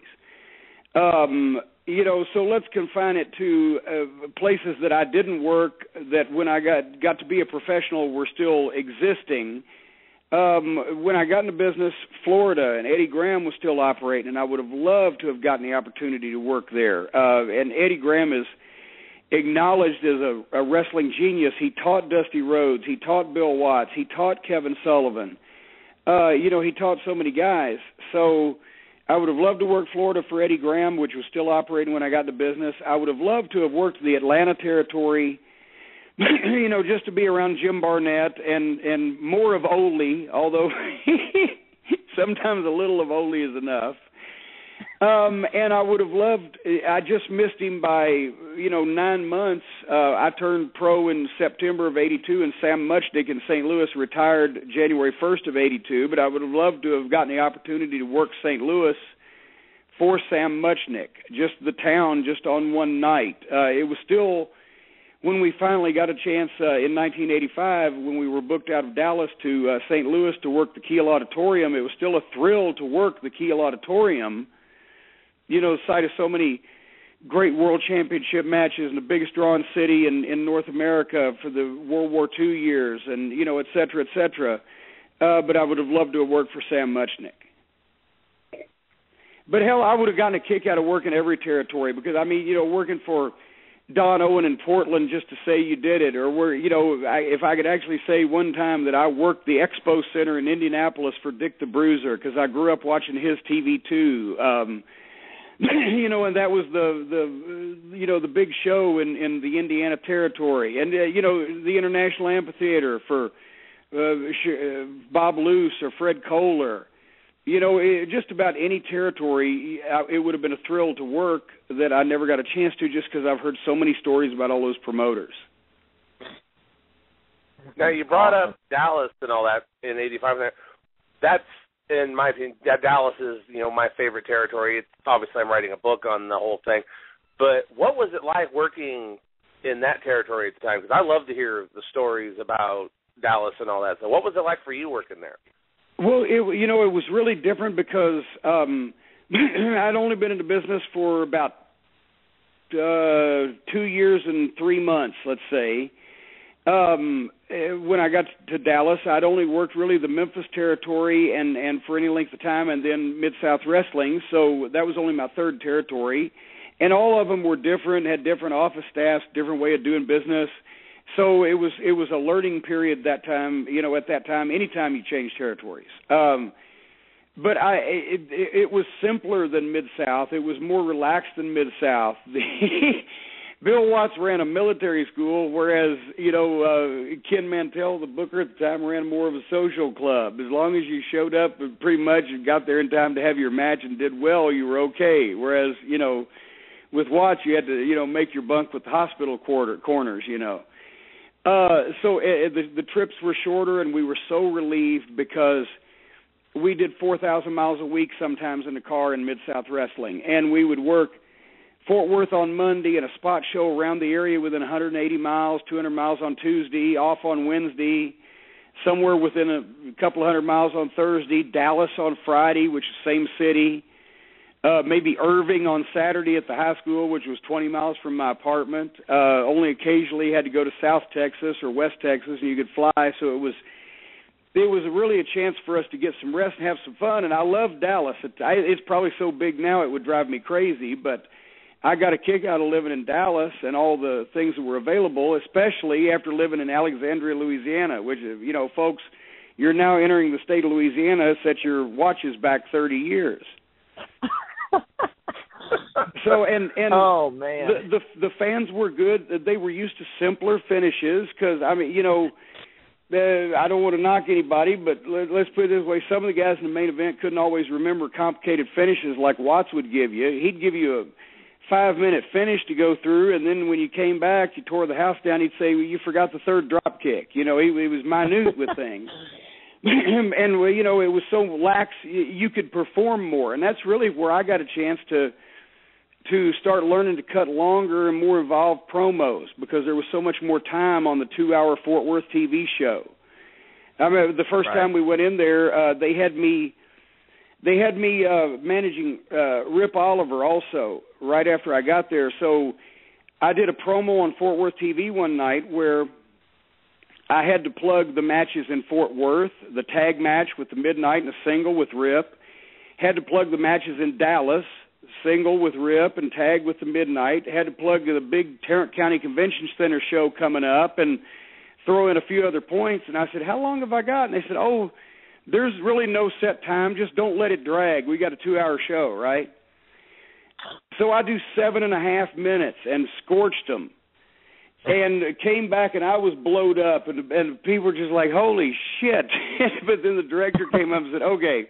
So let's confine it to places that I didn't work that when I got to be a professional were still existing. When I got into business, Florida, and Eddie Graham was still operating, and I would have loved to have gotten the opportunity to work there. And Eddie Graham is acknowledged as a wrestling genius. He taught Dusty Rhodes. He taught Bill Watts. He taught Kevin Sullivan. He taught so many guys. So I would have loved to work Florida for Eddie Graham, which was still operating when I got into business. I would have loved to have worked the Atlanta territory, just to be around Jim Barnett and more of Ole, although sometimes a little of Ole is enough. And I would have loved, I just missed him by, 9 months. I turned pro in September of 82, and Sam Muchnick in St. Louis retired January 1st of 82, but I would have loved to have gotten the opportunity to work St. Louis for Sam Muchnick, just the town, just on one night. It was still, when we finally got a chance in 1985, when we were booked out of Dallas to St. Louis to work the Kiel Auditorium, it was still a thrill to work the Kiel Auditorium, the site of so many great world championship matches and the biggest drawing city in North America for the World War II years and, et cetera, et cetera. But I would have loved to have worked for Sam Muchnick. But, hell, I would have gotten a kick out of working every territory because, working for Don Owen in Portland just to say you did it, or if I could actually say one time that I worked the Expo Center in Indianapolis for Dick the Bruiser because I grew up watching his TV too. And that was the big show in the Indiana territory, and the International Amphitheater for Bob Luce or Fred Kohler. Just about any territory, it would have been a thrill to work that I never got a chance to just because I've heard so many stories about all those promoters.
Now, you brought up Dallas and all that in 85. That's, in my opinion, Dallas is, my favorite territory. It's, obviously, I'm writing a book on the whole thing. But what was it like working in that territory at the time? Because I love to hear the stories about Dallas and all that. So what was it like for you working there?
Well, it was really different because I'd only been in the business for about 2 years and 3 months, let's say. When I got to Dallas, I'd only worked really the Memphis territory and for any length of time, and then Mid-South Wrestling, so that was only my third territory. And all of them were different, had different office staffs, different way of doing business. So it was a learning period that time, at that time, anytime you change territories. But it was simpler than Mid-South. It was more relaxed than Mid-South. Bill Watts ran a military school, whereas, Ken Mantell, the booker at the time, ran more of a social club. As long as you showed up and pretty much got there in time to have your match and did well, you were okay. Whereas, with Watts, you had to, make your bunk with the hospital corners, So the trips were shorter, and we were so relieved because we did 4,000 miles a week sometimes in the car in Mid-South Wrestling, and we would work Fort Worth on Monday and a spot show around the area within 180 miles, 200 miles on Tuesday, off on Wednesday, somewhere within a couple 100 miles on Thursday, Dallas on Friday, which is same city, maybe Irving on Saturday at the high school, which was 20 miles from my apartment. Only occasionally had to go to South Texas or West Texas, and you could fly. So it was really a chance for us to get some rest and have some fun. And I love Dallas. It's probably so big now it would drive me crazy, but I got a kick out of living in Dallas and all the things that were available, especially after living in Alexandria, Louisiana, which, folks, you're now entering the state of Louisiana. Set your watches back 30 years. So and
oh man,
the fans were good. They were used to simpler finishes because I don't want to knock anybody, but let's put it this way: some of the guys in the main event couldn't always remember complicated finishes like Watts would give you. He'd give you a 5-minute finish to go through, and then when you came back, you tore the house down, he'd say, well, you forgot the third drop kick. You know, he was minute with things. And, you know, it was so lax, you could perform more. And that's really where I got a chance to start learning to cut longer and more involved promos, because there was so much more time on the 2-hour Fort Worth TV show. I remember the first time we went in there, they had me managing Rip Oliver also right after I got there. So I did a promo on Fort Worth TV one night where I had to plug the matches in Fort Worth, the tag match with the Midnight and a single with Rip. Had to plug the matches in Dallas, single with Rip and tag with the Midnight. Had to plug the big Tarrant County Convention Center show coming up and throw in a few other points. And I said, how long have I got? And they said, oh, there's really no set time. Just don't let it drag. We got a 2-hour show, right? So I do 7.5 minutes and scorched them. And came back, and I was blowed up, and people were just like, holy shit. But then the director came up and said, okay,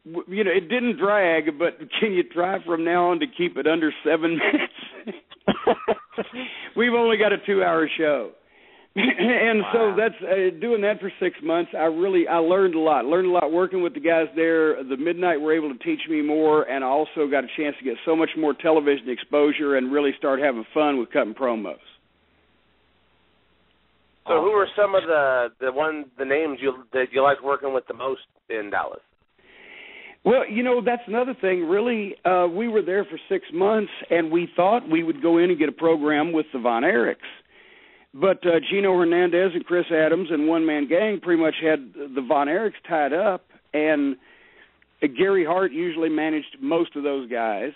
you know, it didn't drag, but can you try from now on to keep it under 7 minutes? We've only got a 2-hour show. And so that's doing that for 6 months. I learned a lot. Learned a lot working with the guys there. The Midnight were able to teach me more, and I also got a chance to get so much more television exposure and really start having fun with cutting promos.
So who are some of the names that you like working with the most in Dallas?
Well, you know, that's another thing. Really, we were there for 6 months, and we thought we would go in and get a program with the Von Erichs. But Gino Hernandez and Chris Adams and One Man Gang pretty much had the Von Erichs tied up, and Gary Hart usually managed most of those guys.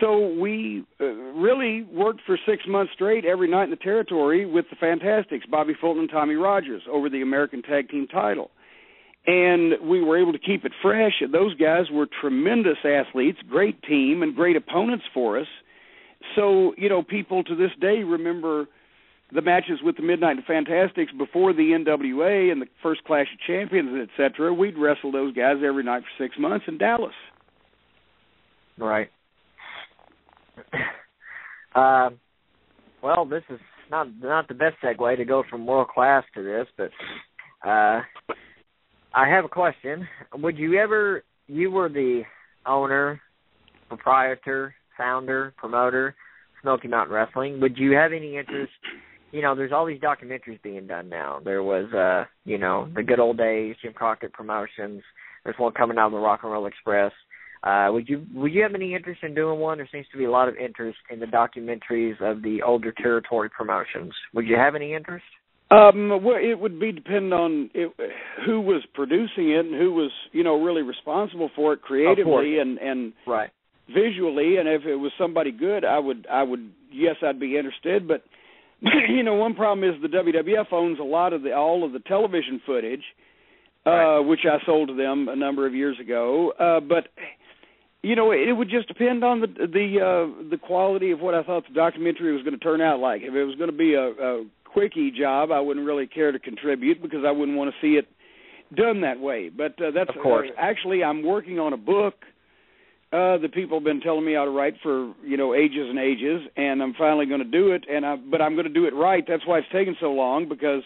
So we really worked for 6 months straight every night in the territory with the Fantastics, Bobby Fulton and Tommy Rogers, over the American Tag Team title. And we were able to keep it fresh. Those guys were tremendous athletes, great team, and great opponents for us. So, you know, people to this day remember the matches with the Midnight and Fantastics before the NWA and the first Clash of Champions, et cetera. We'd wrestle those guys every night for 6 months in Dallas.
Right. Well, this is not the best segue to go from world class to this, but I have a question. You were the owner, proprietor, founder, promoter, Smoky Mountain Wrestling. Would you have any interest? You know, there's all these documentaries being done now. There was, you know, the good old days, Jim Crockett Promotions. There's one coming out of the Rock and Roll Express. Would you have any interest in doing one? There seems to be a lot of interest in the documentaries of the older territory promotions. Would you have any interest?
Well, it would be dependent on who was producing it and who was, you know, really responsible for it creatively and
right.
visually. And if it was somebody good, I would, yes, I'd be interested. But you know, one problem is the WWF owns all of the television footage, right, which I sold to them a number of years ago. But you know, it would just depend on the quality of what I thought the documentary was going to turn out like. If it was going to be a quickie job, I wouldn't really care to contribute because I wouldn't want to see it done that way. But that's
of course.
Actually, I'm working on a book that people have been telling me how to write for, you know, ages and ages, and I'm finally going to do it. But I'm going to do it right. That's why it's taken so long, because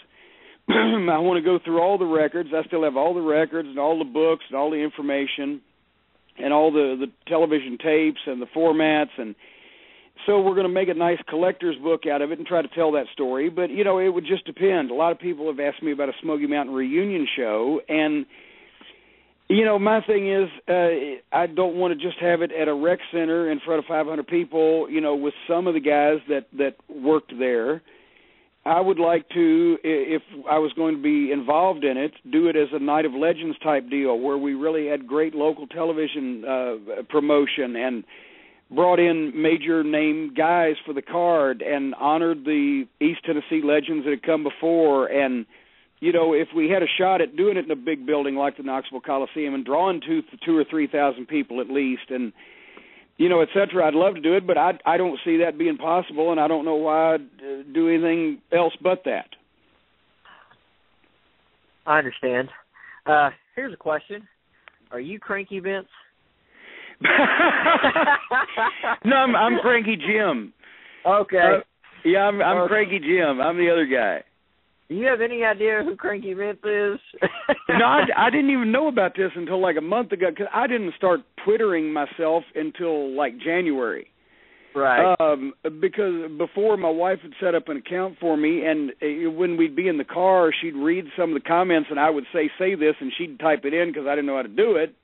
I want to go through all the records. I still have all the records and all the books and all the information and all the television tapes and the formats, and so we're going to make a nice collector's book out of it and try to tell that story. But, you know, it would just depend. A lot of people have asked me about a Smoky Mountain reunion show, and, you know, my thing is I don't want to just have it at a rec center in front of 500 people, you know, with some of the guys that worked there. I would like to, if I was going to be involved in it, do it as a Night of Legends type deal where we really had great local television promotion and brought in major name guys for the card and honored the East Tennessee legends that had come before. And, you know, if we had a shot at doing it in a big building like the Knoxville Coliseum and drawing 2,000 or 3,000 people at least, and, you know, et cetera, I'd love to do it, but I don't see that being possible, and I don't know why I'd do anything else but that.
I understand. Here's a question. Are you cranky, Vince?
No, I'm Cranky Jim.
Okay.
Yeah, I'm Cranky Jim. I'm the other guy.
Do you have any idea who Cranky Vince is?
No, I didn't even know about this until like a month ago, because I didn't start Twittering myself until like January.
Right.
Because before, my wife had set up an account for me, and when we'd be in the car, she'd read some of the comments, and I would say this, and she'd type it in because I didn't know how to do it.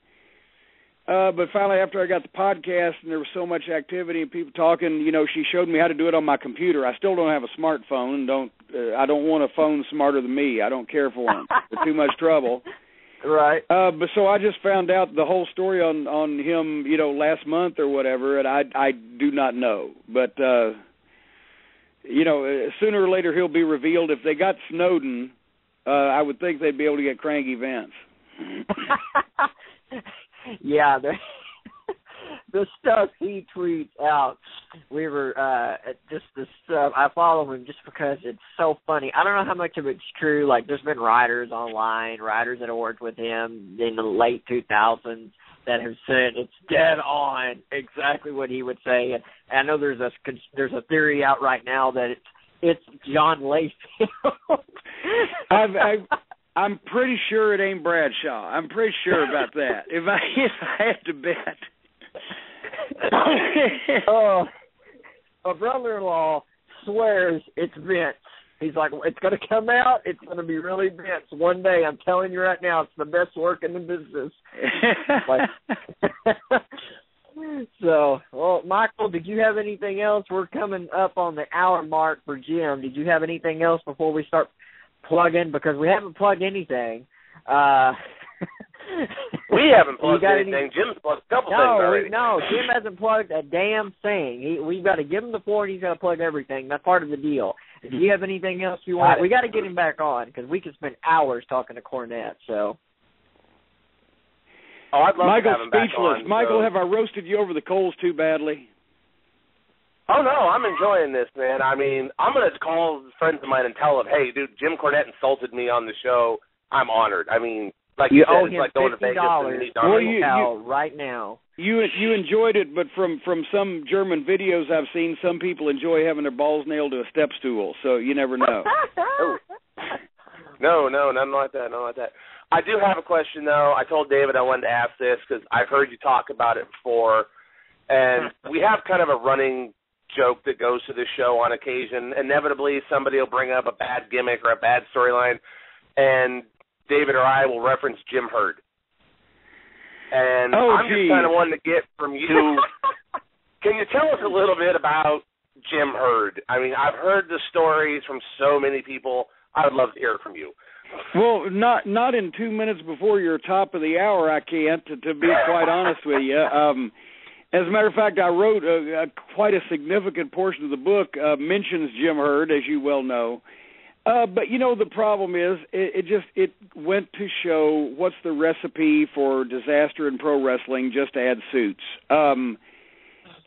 But finally, after I got the podcast and there was so much activity and people talking, she showed me how to do it on my computer. I still don't have a smartphone, and I don't want a phone smarter than me. I don't care for one. They're too much trouble.
Right.
But so I just found out the whole story on him, last month or whatever, and I do not know. But sooner or later he'll be revealed. If they got Snowden, I would think they'd be able to get Cranky Vince.
Yeah, the stuff he tweets out, we were just the stuff. I follow him just because it's so funny. I don't know how much of it's true. Like, there's been writers online, writers that have worked with him in the late 2000s that have said it's dead on exactly what he would say. And I know there's a theory out right now that it's John Layfield.
I'm pretty sure it ain't Bradshaw. I'm pretty sure about that. If I had to bet.
My brother-in-law swears it's Vince. He's like, it's going to come out. It's going to be really Vince one day. I'm telling you right now, it's the best work in the business. So, well, Michael, did you have anything else? We're coming up on the hour mark for Jim. Did you have anything else before we start plugging? Because we haven't plugged anything.
We haven't plugged anything. Jim's plugged a couple things already.
No, Jim hasn't plugged a damn thing. We've got to give him the floor, and he's got to plug everything. That's part of the deal. Do you have anything else you want? We got to get him back on because we could spend hours talking to Cornette. So,
I'd love
Michael's
to have him back
speechless.
on.
Michael, have I roasted you over the coals too badly?
Oh, no, I'm enjoying this, man. I mean, I'm going to call friends of mine and tell them, hey, dude, Jim Cornette insulted me on the show. I'm honored. I mean, like you said, it's like going to Vegas and meeting
$50 right now.
You enjoyed it, but from some German videos I've seen, some people enjoy having their balls nailed to a step stool, so you never know.
No, nothing like that, nothing like that. I do have a question, though. I told David I wanted to ask this because I've heard you talk about it before, and we have kind of a running joke that goes to the show on occasion. Inevitably, somebody will bring up a bad gimmick or a bad storyline, and David or I will reference Jim Herd. And I'm just kind of wanting to get from you, can you tell us a little bit about Jim Herd? I mean, I've heard the stories from so many people. I would love to hear it from you.
Well, not in 2 minutes before your top of the hour, I can't, to be quite honest with you. As a matter of fact, I wrote quite a significant portion of the book mentions Jim Herd, as you well know. But, the problem is it went to show what's the recipe for disaster in pro wrestling, just to add suits.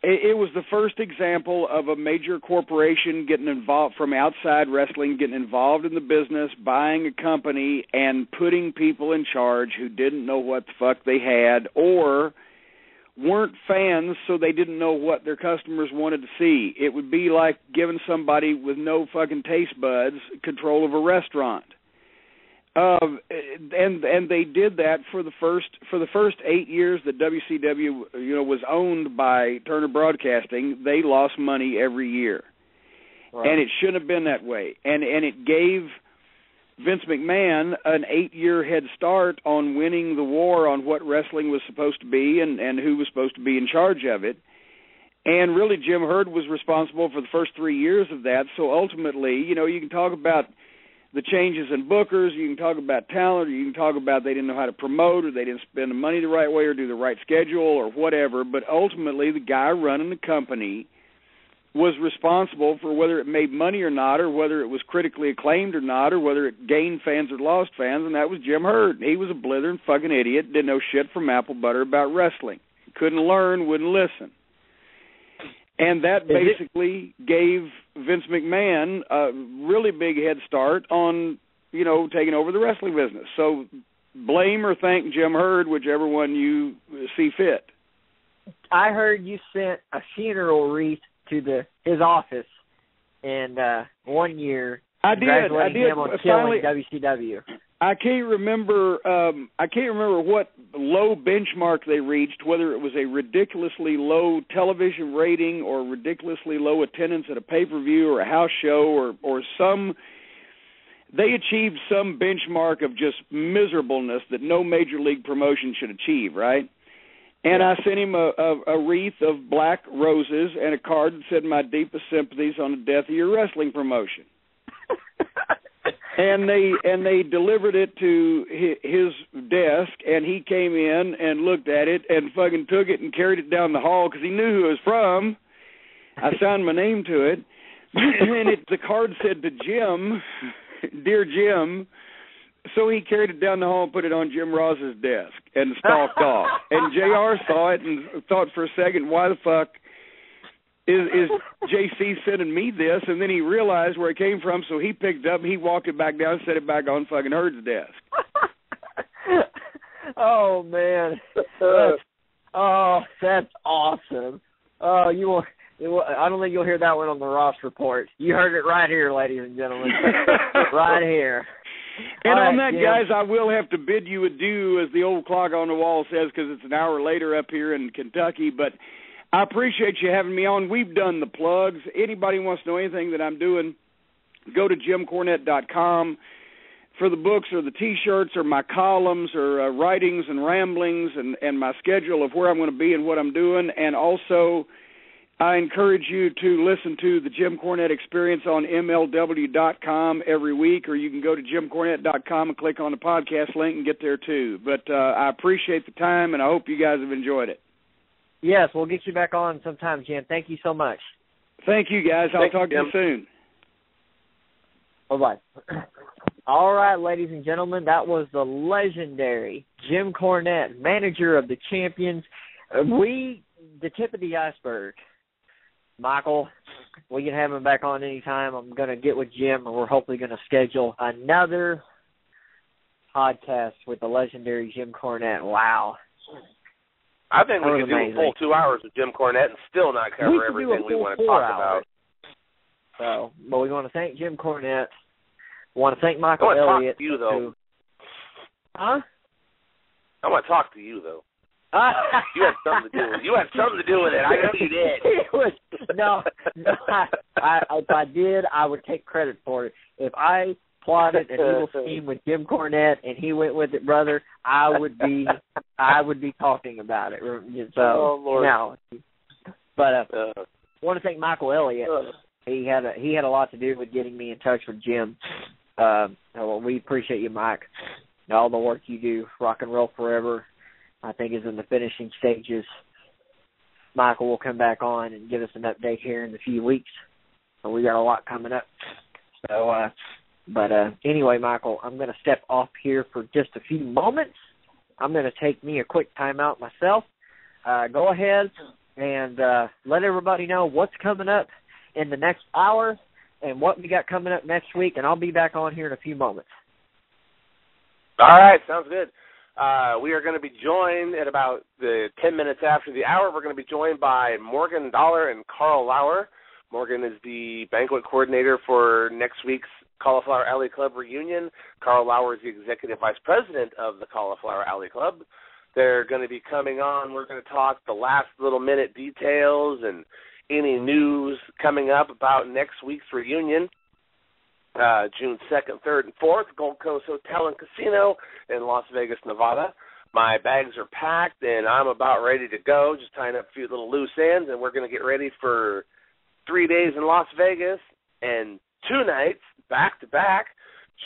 It was the first example of a major corporation getting involved from outside wrestling, getting involved in the business, buying a company, and putting people in charge who didn't know what the fuck they had or weren't fans, so they didn't know what their customers wanted to see. It would be like giving somebody with no fucking taste buds control of a restaurant. And they did that for the first 8 years that WCW was owned by Turner Broadcasting. They lost money every year, right. And it shouldn't have been that way. And it gave Vince McMahon an 8-year head start on winning the war on what wrestling was supposed to be and who was supposed to be in charge of it. And really, Jim Herd was responsible for the first 3 years of that. So ultimately, you can talk about the changes in bookers, you can talk about talent, or you can talk about they didn't know how to promote, or they didn't spend the money the right way, or do the right schedule, or whatever. But ultimately, the guy running the company was responsible for whether it made money or not, or whether it was critically acclaimed or not, or whether it gained fans or lost fans, and that was Jim Herd. He was a blithering fucking idiot, didn't know shit from apple butter about wrestling. Couldn't learn, wouldn't listen. And that basically gave Vince McMahon a really big head start on, taking over the wrestling business. So blame or thank Jim Herd, whichever one you see fit.
I heard you sent a funeral wreath to his office in 1 year.
I did.
Him on killing WCW.
I can't remember what low benchmark they reached, whether it was a ridiculously low television rating or ridiculously low attendance at a pay-per-view or a house show or some. They achieved some benchmark of just miserableness that no major league promotion should achieve, right? And I sent him a wreath of black roses and a card that said, "My deepest sympathies on the death of your wrestling promotion." And they delivered it to his desk, and he came in and looked at it and fucking took it and carried it down the hall because he knew who it was from. I signed my name to it, and the card said to Jim, "Dear Jim." So he carried it down the hall and put it on Jim Ross's desk and stalked off. And JR saw it and thought for a second, why the fuck is JC sending me this? And then he realized where it came from, so he picked it up and he walked it back down and set it back on fucking Herd's desk.
Oh, man. That's awesome. Oh, I don't think you'll hear that one on the Ross Report. You heard it right here, ladies and gentlemen. Right here.
And
all
on
right,
that,
Jim.
guys, I will have to bid you adieu, as the old clock on the wall says, because it's an hour later up here in Kentucky. But I appreciate you having me on. We've done the plugs. Anybody wants to know anything that I'm doing, go to jimcornette.com for the books or the T-shirts or my columns or writings and ramblings and my schedule of where I'm going to be and what I'm doing. And also, I encourage you to listen to the Jim Cornette Experience on MLW.com every week, or you can go to jimcornette.com and click on the podcast link and get there too. But I appreciate the time, and I hope you guys have enjoyed it.
Yes, we'll get you back on sometime, Jim. Thank you so much.
Thank you, guys. I'll talk to you soon.
Bye-bye. All right, ladies and gentlemen, that was the legendary Jim Cornette, manager of the champions. The tip of the iceberg. Michael, we can have him back on anytime. I'm going to get with Jim, and we're hopefully going to schedule another podcast with the legendary Jim Cornette. Wow.
I think we could do a full 2 hours with Jim Cornette and still not cover everything we want to talk about.
So, but we want to thank Jim Cornette. We want to thank Michael
Elliott.
I want to talk
to you, though.
Huh?
I want to talk to you, though. You had something to do with it. You had something to do with it. I know you did.
No. If I did, I would take credit for it. If I plotted an evil scheme with Jim Cornette and he went with it, brother, I would be talking about it. So
Lord.
No. But I want to thank Michael Elliott. He had a lot to do with getting me in touch with Jim. Well, we appreciate you, Mike. All the work you do, Rock and Roll Forever, I think is in the finishing stages. Michael will come back on and give us an update here in a few weeks. So we got a lot coming up. So, anyway, Michael, I'm going to step off here for just a few moments. I'm going to take me a quick time out myself. Go ahead and let everybody know what's coming up in the next hour and what we got coming up next week, and I'll be back on here in a few moments.
All right, sounds good. We are going to be joined at about 10 minutes after the hour. We're going to be joined by Morgan Dollar and Carl Lauer. Morgan is the banquet coordinator for next week's Cauliflower Alley Club reunion. Carl Lauer is the executive vice president of the Cauliflower Alley Club. They're going to be coming on. We're going to talk the last little minute details and any news coming up about next week's reunion. June 2nd, 3rd, and 4th, Gold Coast Hotel and Casino in Las Vegas, Nevada. My bags are packed, and I'm about ready to go, just tying up a few little loose ends, and we're going to get ready for 3 days in Las Vegas and 2 nights back-to-back,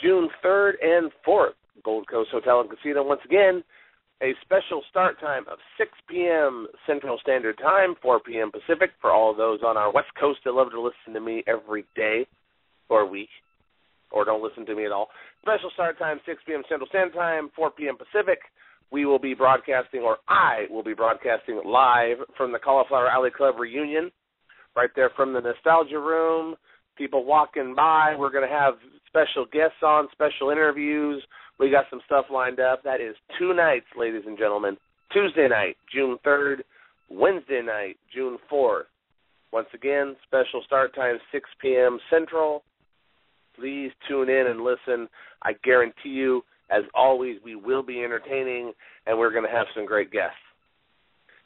June 3rd and 4th, Gold Coast Hotel and Casino. Once again, a special start time of 6 p.m. Central Standard Time, 4 p.m. Pacific, for all of those on our West Coast that love to listen to me every day or week. Or don't listen to me at all. Special start time, 6 p.m. Central Standard Time, 4 p.m. Pacific. We will be broadcasting, or I will be broadcasting live from the Cauliflower Alley Club reunion, right there from the Nostalgia Room. People walking by. We're going to have special guests on, special interviews. We got some stuff lined up. That is 2 nights, ladies and gentlemen. Tuesday night, June 3rd, Wednesday night, June 4th. Once again, special start time, 6 p.m. Central. Please tune in and listen. I guarantee you, as always, we will be entertaining, and we're going to have some great guests.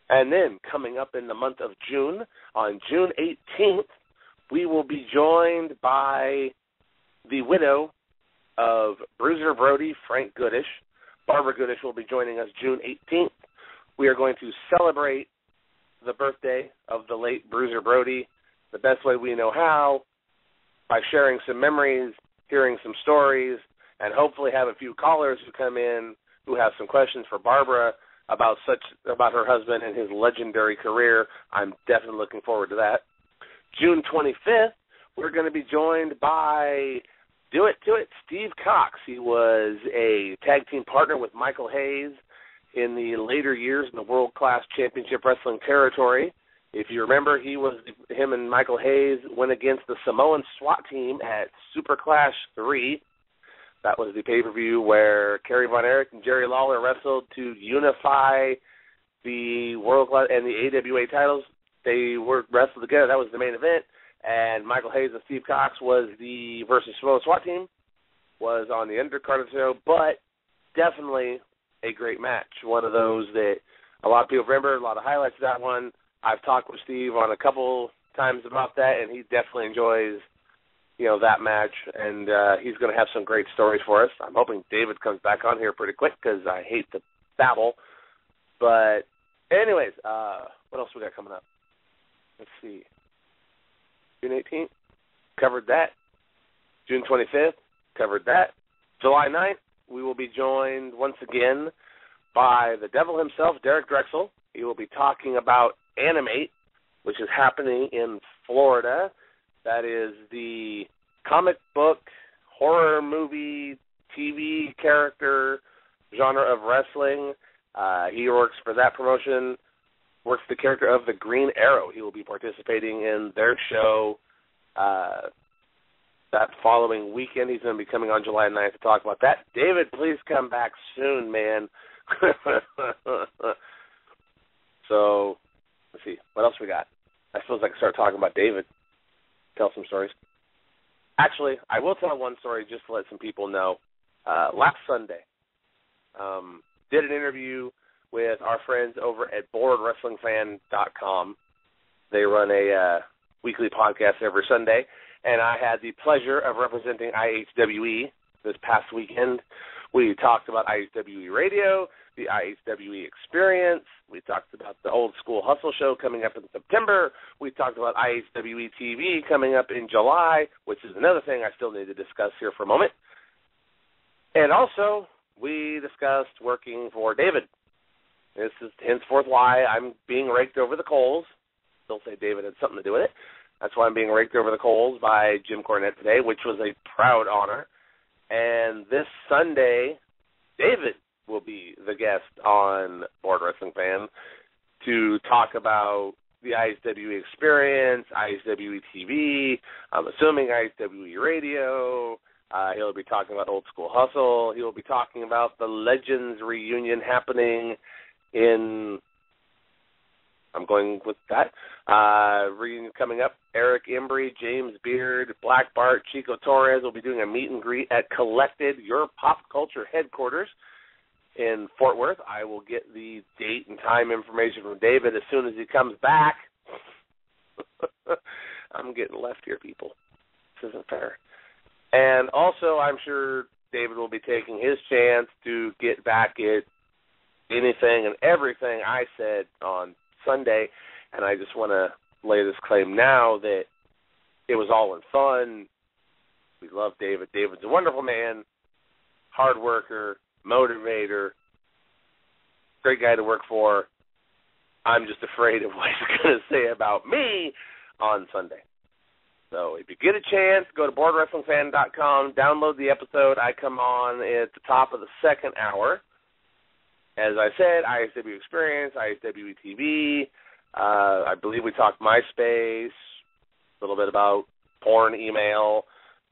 And then, coming up in the month of June, on June 18th, we will be joined by the widow of Bruiser Brody, Frank Goodish. Barbara Goodish will be joining us June 18th. We are going to celebrate the birthday of the late Bruiser Brody the best way we know how, by sharing some memories, hearing some stories, and hopefully have a few callers who come in who have some questions for Barbara about her husband and his legendary career. I'm definitely looking forward to that. June 25th, we're going to be joined by Do It Steve Cox. He was a tag team partner with Michael Hayes in the later years in the World Class Championship Wrestling territory. If you remember, him and Michael Hayes went against the Samoan SWAT team at Super Clash 3. That was the pay-per-view where Kerry Von Erich and Jerry Lawler wrestled to unify the World Class and the AWA titles. They were wrestled together. That was the main event. And Michael Hayes and Steve Cox versus Samoan SWAT team was on the undercard of the show, but definitely a great match. One of those that a lot of people remember, a lot of highlights of that one. I've talked with Steve on a couple times about that, and he definitely enjoys, that match, and he's going to have some great stories for us. I'm hoping David comes back on here pretty quick because I hate to babble. But anyways, what else we got coming up? Let's see. June 18th, covered that. June 25th, covered that. July 9th, we will be joined once again by the devil himself, Derek Drexel. He will be talking about Animate, which is happening in Florida. That is the comic book, horror movie, TV character genre of wrestling. He works for that promotion, works the character of the Green Arrow. He will be participating in their show that following weekend. He's going to be coming on July 9th to talk about that. David, please come back soon, man. So, let's see. What else we got? I suppose I can start talking about David. Tell some stories. Actually, I will tell one story just to let some people know. Last Sunday, did an interview with our friends over at BoardWrestlingFan.com. They run a weekly podcast every Sunday, and I had the pleasure of representing IHWE this past weekend. We talked about IHWE Radio, the IHWE Experience. We talked about the Old School Hustle Show coming up in September. We talked about IHWE TV coming up in July, which is another thing I still need to discuss here for a moment. And also, we discussed working for David. This is henceforth why I'm being raked over the coals. Still say David had something to do with it. That's why I'm being raked over the coals by Jim Cornette today, which was a proud honor. And this Sunday, David will be the guest on Board Wrestling Fan to talk about the IHWE Experience, IHWE TV, I'm assuming IHWE Radio. He'll be talking about Old School Hustle. He'll be talking about the Legends reunion happening in, I'm going with that, reunion coming up. Eric Embry, James Beard, Black Bart, Chico Torres will be doing a meet and greet at Collected, your pop culture headquarters in Fort Worth. I will get the date and time information from David as soon as he comes back. I'm getting left here, people. This isn't fair. And also, I'm sure David will be taking his chance to get back at anything and everything I said on Sunday. And I just want to lay this claim now that it was all in fun. We love David. David's a wonderful man, hard worker, motivator, great guy to work for. I'm just afraid of what he's going to say about me on Sunday. So if you get a chance, go to BoardWrestlingFan.com, download the episode. I come on at the top of the second hour. As I said, IHWE Experience, IHWE TV. I believe we talked MySpace, a little bit about porn email.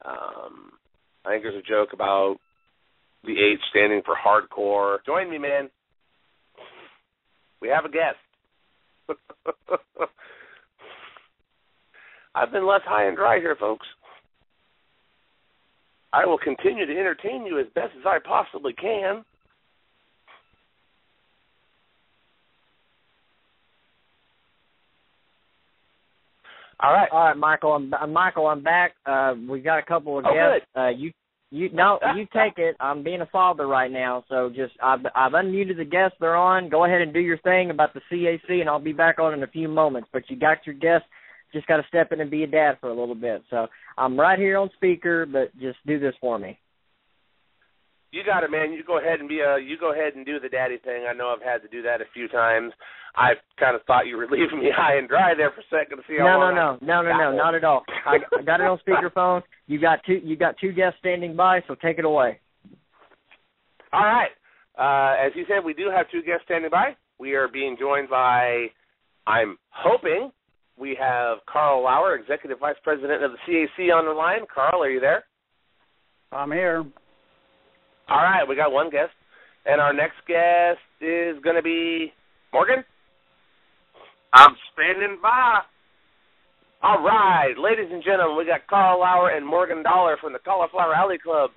I think there's a joke about the H standing for hardcore. Join me, man. We have a guest. I've been left high and dry here, folks. I will continue to entertain you as best as I possibly can. All right,
Michael. I'm back. We got a couple of guests.
Good.
You take it. I'm being a father right now, so just I've unmuted the guests. They're on. Go ahead and do your thing about the CAC, and I'll be back on in a few moments. But you got your guests. Just got to step in and be a dad for a little bit. So I'm right here on speaker, but just do this for me.
You got it, man. You go ahead and do the daddy thing. I know I've had to do that a few times. I kind of thought you were leaving me high and dry there for a second to see how long.
No, not at all. I got it on speakerphone. You got two guests standing by, so take it away.
All right. As you said, we do have two guests standing by. We are being joined by, I'm hoping, we have Cauliflower, Executive Vice President of the CAC, on the line. Carl, are you there?
I'm here.
All right, we got one guest. And our next guest is going to be Morgan?
I'm standing by.
All right, ladies and gentlemen, we got Cauliflower and Morgan Dollar from the Cauliflower Alley Club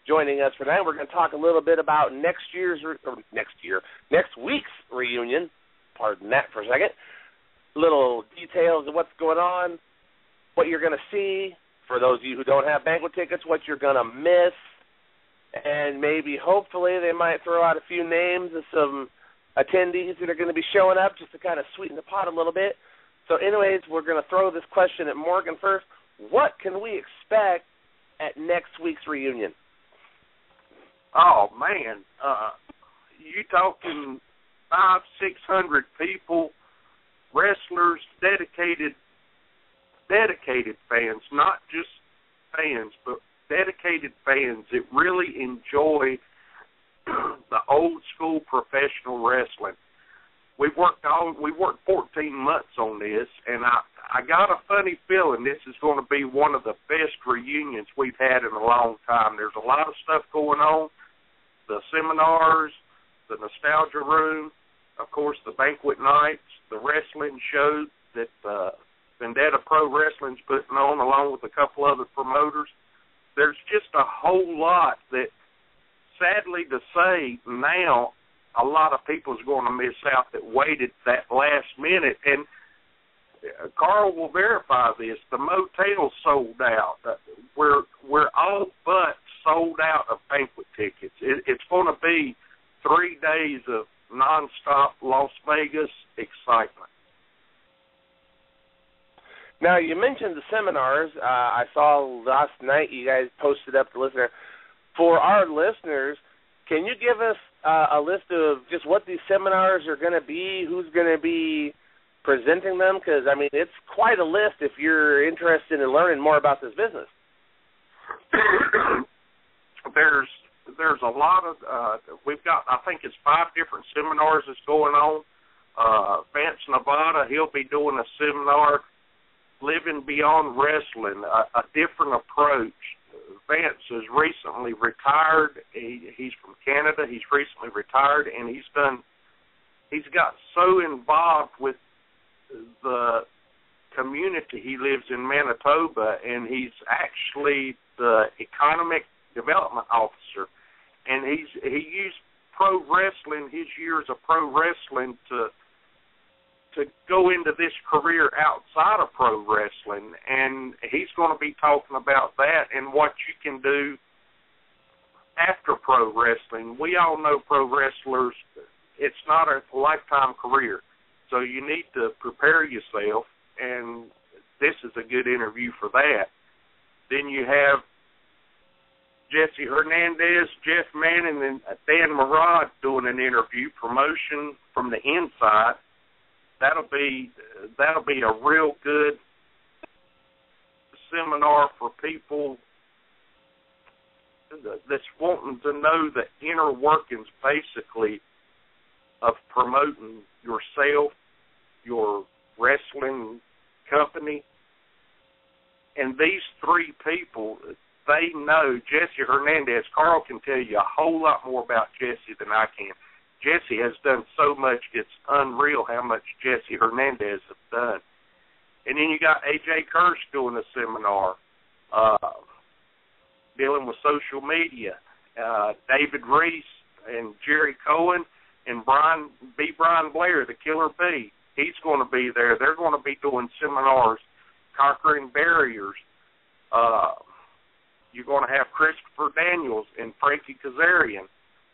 joining us for tonight. We're going to talk a little bit about next week's reunion. Pardon that for a second. Little details of what's going on, what you're going to see. For those of you who don't have banquet tickets, what you're going to miss. And maybe, hopefully, they might throw out a few names of some attendees that are going to be showing up just to kind of sweeten the pot a little bit. So anyways, we're going to throw this question at Morgan first. What can we expect at next week's reunion?
Oh, man. You talking 500-600 people, wrestlers, dedicated fans, not just fans, but dedicated fans that really enjoy the old school professional wrestling. We worked 14 months on this, and I got a funny feeling this is going to be one of the best reunions we've had in a long time. There's a lot of stuff going on, the seminars, the nostalgia room, of course the banquet nights, the wrestling show that Vendetta Pro Wrestling's putting on along with a couple other promoters. There's just a whole lot that, sadly to say, now a lot of people is going to miss out that waited that last minute. And Carl will verify this. The motel sold out. We're all but sold out of banquet tickets. It's going to be 3 days of nonstop Las Vegas excitement.
Now, you mentioned the seminars. I saw last night you guys posted up the listener. For our listeners, can you give us a list of just what these seminars are going to be, who's going to be presenting them? Because, I mean, it's quite a list if you're interested in learning more about this business.
There's a lot of, we've got, I think it's 5 different seminars that's going on. Vance, Nevada, he'll be doing a seminar, Living Beyond Wrestling, a different approach. Vance is recently retired. He's from Canada. He's recently retired, and he's got so involved with the community. He lives in Manitoba, and he's actually the economic development officer. And he used pro wrestling, his years of pro wrestling, to go into this career outside of pro wrestling, and he's going to be talking about that and what you can do after pro wrestling. We all know pro wrestlers, it's not a lifetime career, so you need to prepare yourself, and this is a good interview for that. Then you have Jesse Hernandez, Jeff Manning, and Dan Murad doing an interview, promotion from the inside. That'll be a real good seminar for people that's wanting to know the inner workings, basically, of promoting yourself, your wrestling company. And these 3 people, they know. Jesse Hernandez, Carl can tell you a whole lot more about Jesse than I can. Jesse has done so much. It's unreal how much Jesse Hernandez has done. And then you got A.J. Kirsch doing a seminar, dealing with social media. David Reese and Jerry Cohen and Brian Blair, the Killer Bee. He's going to be there. They're going to be doing seminars, conquering barriers. You're going to have Christopher Daniels and Frankie Kazarian.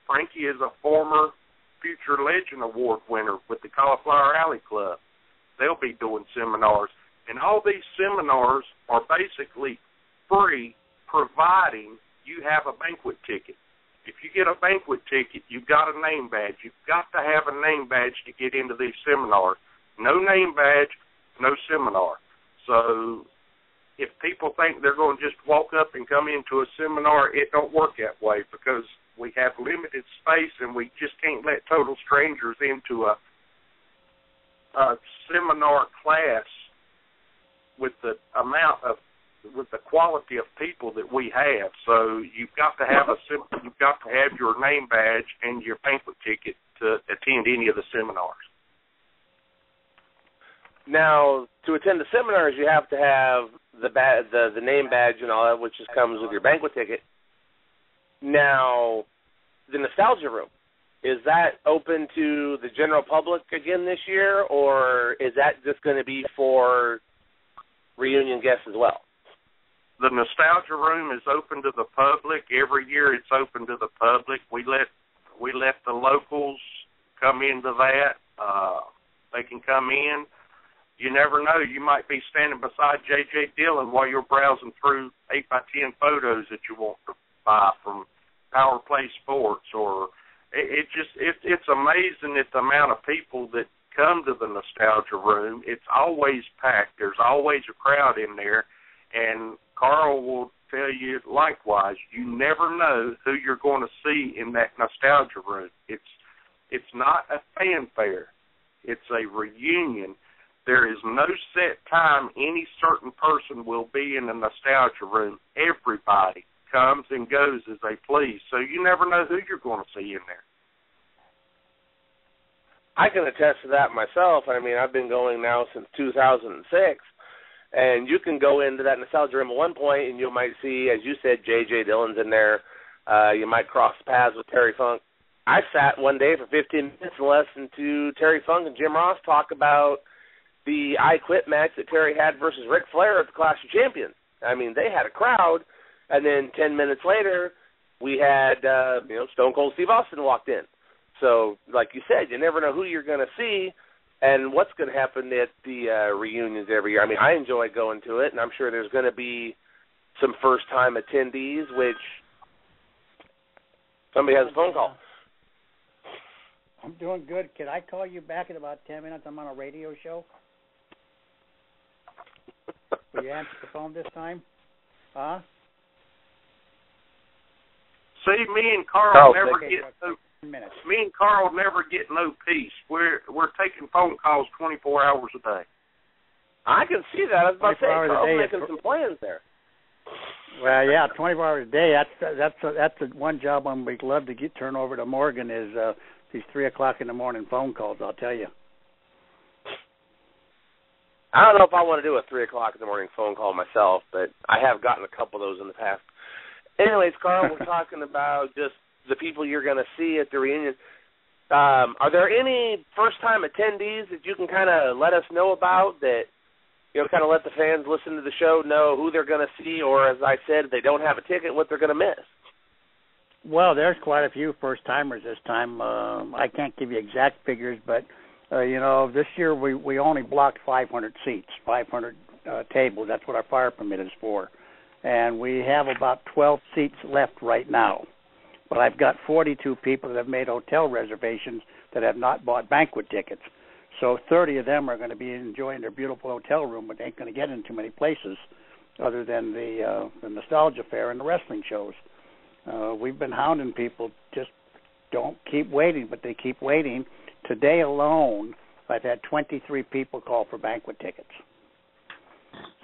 Frankie is a former Future Legend Award winner with the Cauliflower Alley Club. They'll be doing seminars. And all these seminars are basically free, providing you have a banquet ticket. If you get a banquet ticket, you've got a name badge. You've got to have a name badge to get into these seminars. No name badge, no seminar. So if people think they're going to just walk up and come into a seminar, it don't work that way, because we have limited space and we just can't let total strangers into a seminar class with the quality of people that we have. So you've got to have your name badge and your banquet ticket to attend any of the seminars.
Now, to attend the seminars, you have to have the name badge and all that, which just comes with your banquet ticket. Now, the Nostalgia Room, is that open to the general public again this year, or is that just going to be for reunion guests as well?
The Nostalgia Room is open to the public. Every year it's open to the public. We let the locals come into that. They can come in. You never know. You might be standing beside J.J. Dillon while you're browsing through 8x10 photos that you want to buy from Power Play Sports. Or it's amazing at the amount of people that come to the Nostalgia Room. It's always packed. There's always a crowd in there. And Carl will tell you likewise, you never know who you're going to see in that Nostalgia Room. It's not a fanfare. It's a reunion. There is no set time any certain person will be in the Nostalgia Room. Everybody comes and goes as they please. So you never know who you're going to see in there.
I can attest to that myself. I mean, I've been going now since 2006. And you can go into that Nostalgia Room at one point, and you might see, as you said, J.J. Dillon's in there. You might cross paths with Terry Funk. I sat one day for 15 minutes and listened to Terry Funk and Jim Ross talk about the I Quit match that Terry had versus Ric Flair at the Clash of Champions. I mean, they had a crowd, and then 10 minutes later, we had Stone Cold Steve Austin walked in. So, like you said, you never know who you're going to see and what's going to happen at the reunions every year. I mean, I enjoy going to it, and I'm sure there's going to be some first-time attendees, which somebody has a phone call.
I'm doing good. Can I call you back in about 10 minutes? I'm on a radio show. Will you answer the phone this time? Huh?
See, me and Carl never get no peace. We're taking phone calls 24 hours a day.
I can see that. I was about to say, Carl's making some plans there.
Well, yeah, 24 hours a day. That's the one job we'd love to turn over to Morgan is these 3:00 in the morning phone calls. I'll tell you.
I don't know if I want to do a 3:00 in the morning phone call myself, but I have gotten a couple of those in the past. Anyways, Carl, we're talking about just the people you're going to see at the reunion. Are there any first-time attendees that you can kind of let us know about that, kind of let the fans listen to the show know who they're going to see, or, as I said, if they don't have a ticket, what they're going to miss?
Well, there's quite a few first-timers this time. I can't give you exact figures, but, this year we only blocked 500 seats, 500 tables. That's what our fire permit is for. And we have about 12 seats left right now. But I've got 42 people that have made hotel reservations that have not bought banquet tickets. So 30 of them are going to be enjoying their beautiful hotel room, but they ain't going to get in too many places other than the Nostalgia Fair and the wrestling shows. We've been hounding people, just don't keep waiting, but they keep waiting. Today alone, I've had 23 people call for banquet tickets.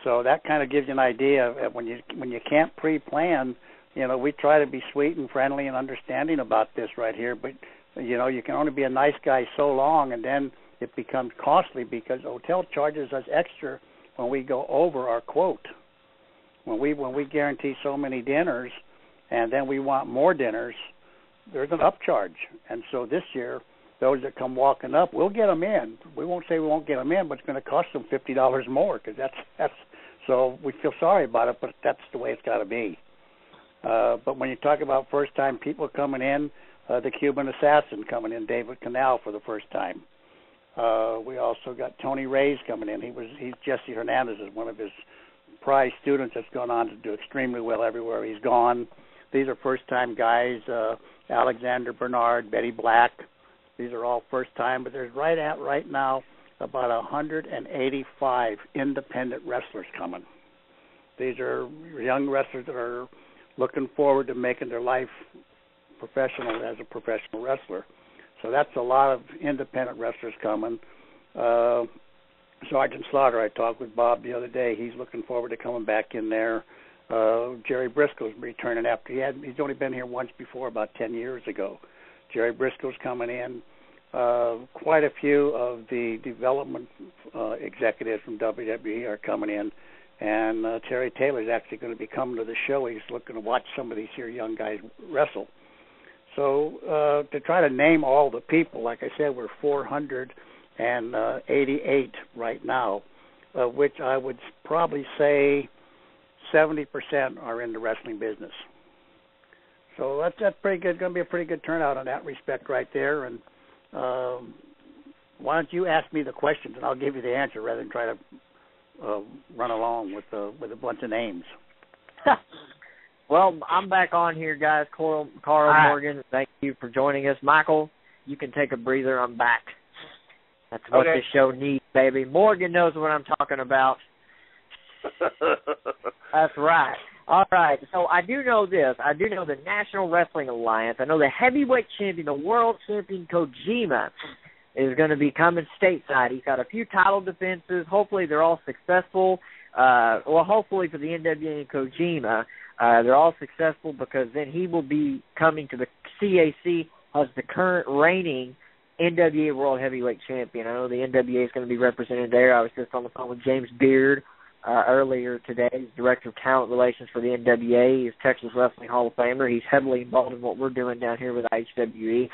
So that kind of gives you an idea of when you can't pre-plan. We try to be sweet and friendly and understanding about this right here, but You know, you can only be a nice guy so long, and then it becomes costly because the hotel charges us extra when we go over our quote. When we guarantee so many dinners, and then we want more dinners, there's an upcharge. And so this year, those that come walking up, we'll get them in. We won't say we won't get them in, but it's going to cost them $50 more because that's so we feel sorry about it, but that's the way it's got to be. But when you talk about first-time people coming in, the Cuban Assassin coming in, David Canal for the first time. We also got Tony Reyes coming in. He's Jesse Hernandez is one of his prize students that's gone on to do extremely well everywhere he's gone. These are first-time guys. Alexander Bernard, Betty Black. These are all first-time, but there's right now about 185 independent wrestlers coming. These are young wrestlers that are looking forward to making their life professional as a professional wrestler. So that's a lot of independent wrestlers coming. Sergeant Slaughter, I talked with Bob the other day. He's looking forward to coming back in there. Jerry Briscoe's returning after he's only been here once before, about 10 years ago. Jerry Briscoe's coming in. Quite a few of the development executives from WWE are coming in, and Terry Taylor's actually going to be coming to the show. He's looking to watch some of these here young guys wrestle. So to try to name all the people, like I said, we're 488 right now, which I would probably say 70% are in the wrestling business. So that's pretty good. Going to be a pretty good turnout in that respect right there. And why don't you ask me the questions and I'll give you the answer rather than try to run along with a bunch of names.
Well, I'm back on here, guys. Carl Morgan, thank you for joining us. Michael, you can take a breather. I'm back. That's what this show needs, baby. Morgan knows what I'm talking about. That's right. All right, so I do know this. I do know the National Wrestling Alliance. I know the heavyweight champion, the world champion Kojima, is going to be coming stateside. He's got a few title defenses. Hopefully they're all successful. Hopefully for the NWA and Kojima, they're all successful because then he will be coming to the CAC as the current reigning NWA World Heavyweight Champion. I know the NWA is going to be represented there. I was just on the phone with James Beard earlier today. He's Director of Talent Relations for the NWA. He's Texas Wrestling Hall of Famer. He's heavily involved in what we're doing down here with IHWE.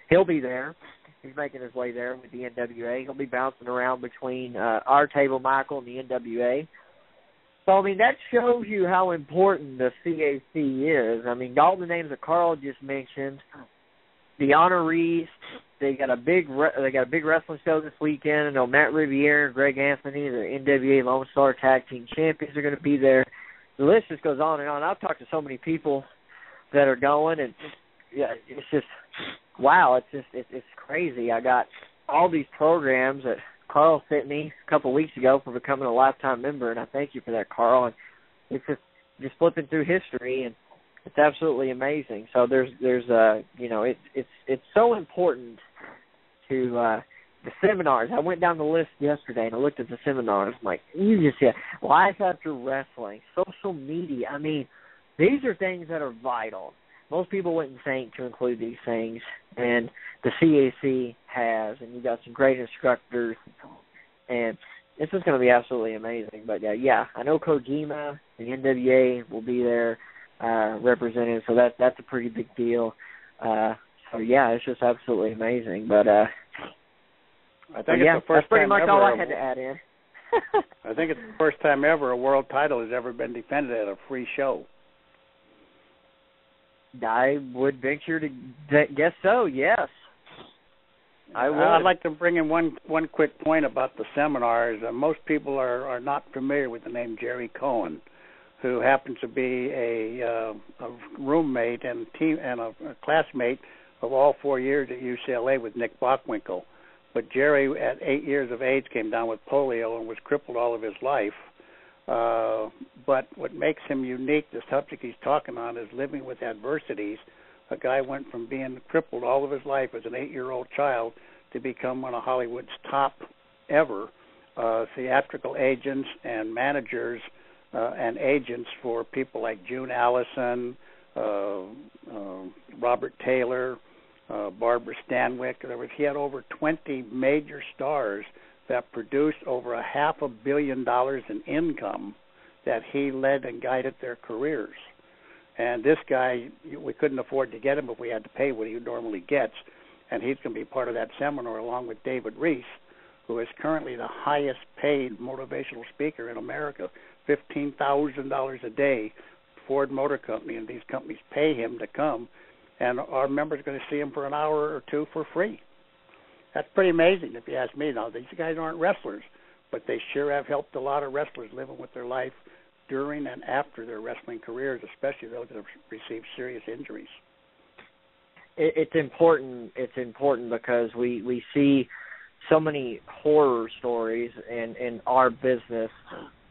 He'll be there. He's making his way there with the NWA. He'll be bouncing around between our table, Michael, and the NWA. So, I mean, that shows you how important the CAC is. I mean, all the names that Carl just mentioned, the honorees, they got a big wrestling show this weekend. I know Matt Riviere and Greg Anthony, the NWA Lone Star Tag Team Champions, are going to be there. The list just goes on and on. I've talked to so many people that are going, and yeah, it's just wow. It's crazy. I got all these programs that Carl sent me a couple of weeks ago for becoming a lifetime member, and I thank you for that, Carl. And it's just flipping through history, and it's absolutely amazing. So there's it's so important to the seminars. I went down the list yesterday and I looked at the seminars. I'm like, you just said life after wrestling, social media. I mean, these are things that are vital. Most people wouldn't think to include these things, and the CAC has, and you got some great instructors, and this is going to be absolutely amazing. But yeah, I know Kojima, the NWA will be there represented, so that's a pretty big deal. So yeah, it's just absolutely amazing. But I think it's the first that's pretty much all I had to add in.
I think it's the first time ever a world title has ever been defended at a free show.
I would venture to guess so, yes. I would.
I'd like to bring in one quick point about the seminars. Most people are not familiar with the name Jerry Cohen, who happens to be a roommate and a classmate of all 4 years at UCLA with Nick Bockwinkel. But Jerry, at 8 years of age, came down with polio and was crippled all of his life. But what makes him unique, the subject he's talking on, is living with adversities. A guy went from being crippled all of his life as an 8-year-old child to become one of Hollywood's top ever theatrical agents and managers and agents for people like June Allison, Robert Taylor, Barbara Stanwyck. He had over 20 major stars that produced over $500 million in income that he led and guided their careers. And this guy, we couldn't afford to get him if we had to pay what he normally gets. And he's going to be part of that seminar along with David Reese, who is currently the highest paid motivational speaker in America, $15,000 a day, Ford Motor Company, and these companies pay him to come, and our members are going to see him for an hour or two for free. That's pretty amazing if you ask me. Now, these guys aren't wrestlers, but they sure have helped a lot of wrestlers living with their life during and after their wrestling careers, especially those that have received serious injuries.
It's important. It's important because we see so many horror stories in our business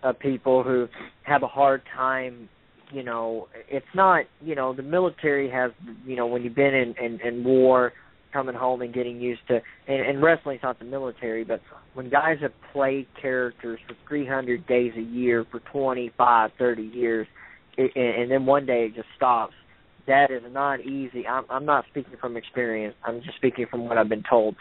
of people who have a hard time. You know, it's not, you know, the military has, you know, when you've been in war, coming home and getting used to, and wrestling's not the military, but when guys have played characters for 300 days a year for 25, 30 years, and then one day it just stops, that is not easy. I'm not speaking from experience. I'm just speaking from what I've been told.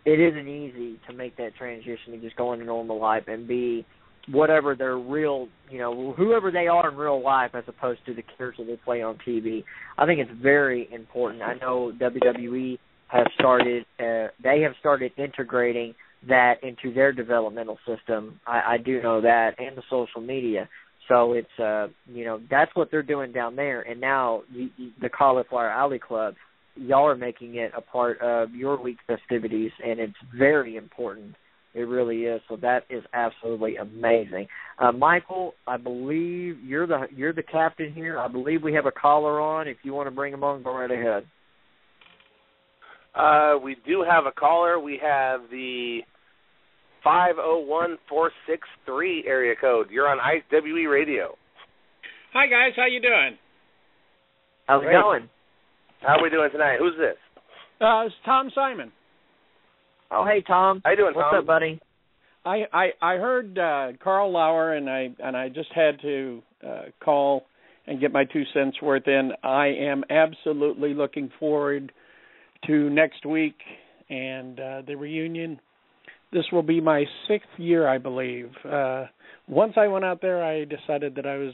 It isn't easy to make that transition and just go into normal life and be whatever their real, you know, whoever they are in real life as opposed to the character they play on TV. I think it's very important. I know WWE has started, they have started integrating that into their developmental system. I do know that, and the social media. So it's, you know, that's what they're doing down there. And now the Cauliflower Alley Club, y'all are making it a part of your week festivities, and it's very important. It really is. So that is absolutely amazing. Michael, I believe you're the captain here. I believe we have a caller on. If you want to bring him on, go right ahead.
We do have a caller. We have the 501463 area code. You're on IHWE Radio.
Hi, guys. How you doing?
How's it going?
How are we doing tonight? Who's this?
It's Tom Simon.
Oh, hey, Tom.
How you doing, Tom?
What's up, buddy?
I heard Carl Lauer, and I just had to call and get my 2 cents worth in. I am absolutely looking forward to next week and the reunion. This will be my 6th year, I believe. Once I went out there, I decided that I was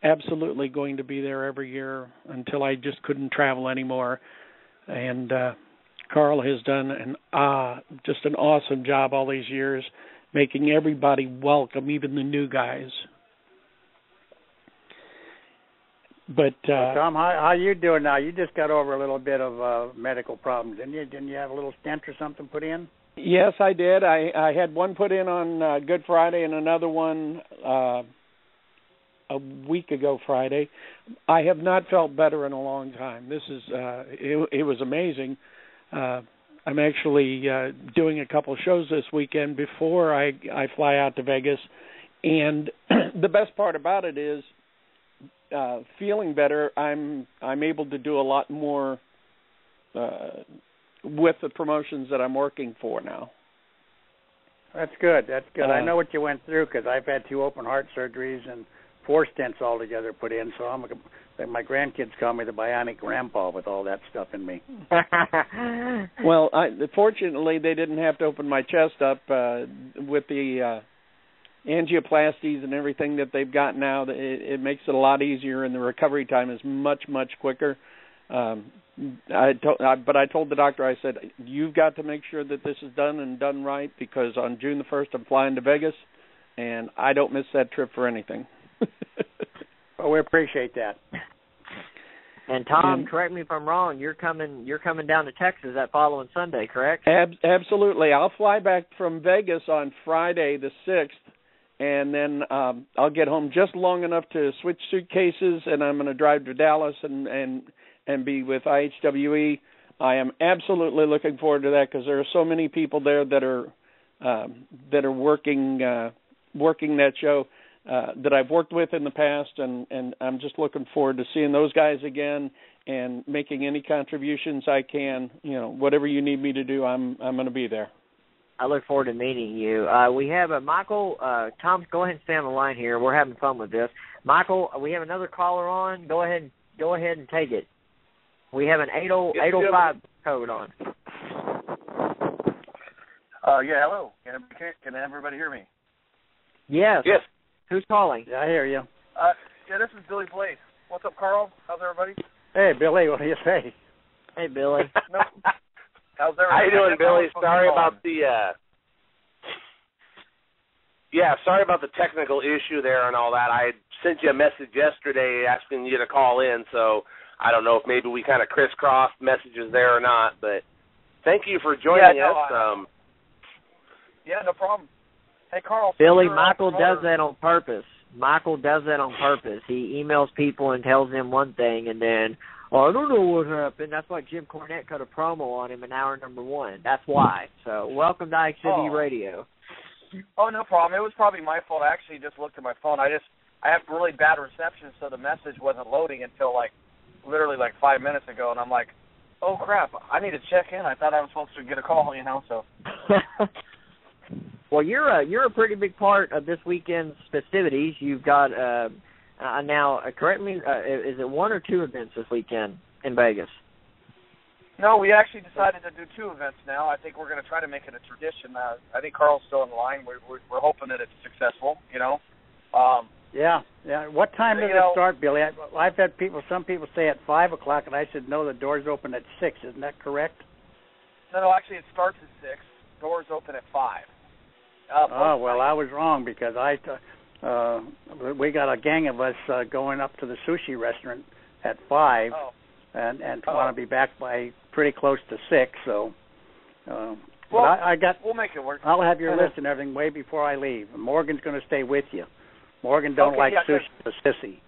absolutely going to be there every year until I just couldn't travel anymore. And Carl has done just an awesome job all these years, making everybody welcome, even the new guys. But
Tom, how you doing now? You just got over a little bit of medical problems, didn't you? Didn't you have a little stent or something put in?
Yes, I did. I had one put in on Good Friday and another one a week ago Friday. I have not felt better in a long time. This is it was amazing. I'm actually doing a couple shows this weekend before I fly out to Vegas, and the best part about it is feeling better. I'm able to do a lot more with the promotions that I'm working for now.
That's good. That's good. I know what you went through because I've had 2 open heart surgeries and 4 stents altogether put in. So my grandkids call me the bionic grandpa with all that stuff in me.
Well, fortunately, they didn't have to open my chest up with the angioplasties and everything that they've got now. It makes it a lot easier, and the recovery time is much, much quicker. But I told the doctor, I said, you've got to make sure that this is done and done right, because on June the 1st I'm flying to Vegas, and I don't miss that trip for anything.
Well, we appreciate that.
And Tom, correct me if I'm wrong, you're coming down to Texas that following Sunday, correct?
Absolutely. I'll fly back from Vegas on Friday the 6th, and then I'll get home just long enough to switch suitcases, and I'm going to drive to Dallas and be with IHWE. I am absolutely looking forward to that because there are so many people there that are working that show that I've worked with in the past, and I'm just looking forward to seeing those guys again and making any contributions I can. You know, whatever you need me to do, I'm going to be there.
I look forward to meeting you. We have Michael. Tom, go ahead and stay on the line here. We're having fun with this. Michael, we have another caller on. Go ahead and take it. We have an 805 code on.
Yeah, hello. Can everybody hear me?
Yes.
Yes.
Who's calling?
Yeah, I hear you.
Yeah, this is Billy Blaze. What's up, Carl? How's everybody?
Hey, Billy, what do you say?
Hey, Billy.
How's everybody?
How you doing, Billy? Sorry about the sorry about the technical issue there and all that. I sent you a message yesterday asking you to call in, so I don't know if maybe we kind of crisscrossed messages there or not, but thank you for joining us.
Yeah, no problem. Hey, Carl.
Billy, Michael does that on purpose. He emails people and tells them one thing, and then, I don't know what happened. That's why Jim Cornette cut a promo on him in hour number 1. That's why. So, welcome to IHWE Radio.
Oh, no problem. It was probably my fault. I actually just looked at my phone. I have really bad reception, so the message wasn't loading until literally 5 minutes ago, and I'm like, oh crap, I need to check in. I thought I was supposed to get a call, so.
Well, you're a pretty big part of this weekend's festivities. You've got now, correct me, is it 1 or 2 events this weekend in Vegas?
No, we actually decided to do 2 events now. I think we're going to try to make it a tradition. I think Carl's still in the line. We're hoping that it's successful,
Yeah. What time does it start, Billy? I've had some people say at 5 o'clock, and I said, no, the doors open at 6. Isn't that correct?
No, actually it starts at 6. Doors open at 5.
Well, I was wrong because we got a gang of us going up to the sushi restaurant at 5 and want to be back by pretty close to 6, so...
we'll make it work.
I'll have your list and everything way before I leave. Morgan's going to stay with you. Morgan don't like sushi, the sissy.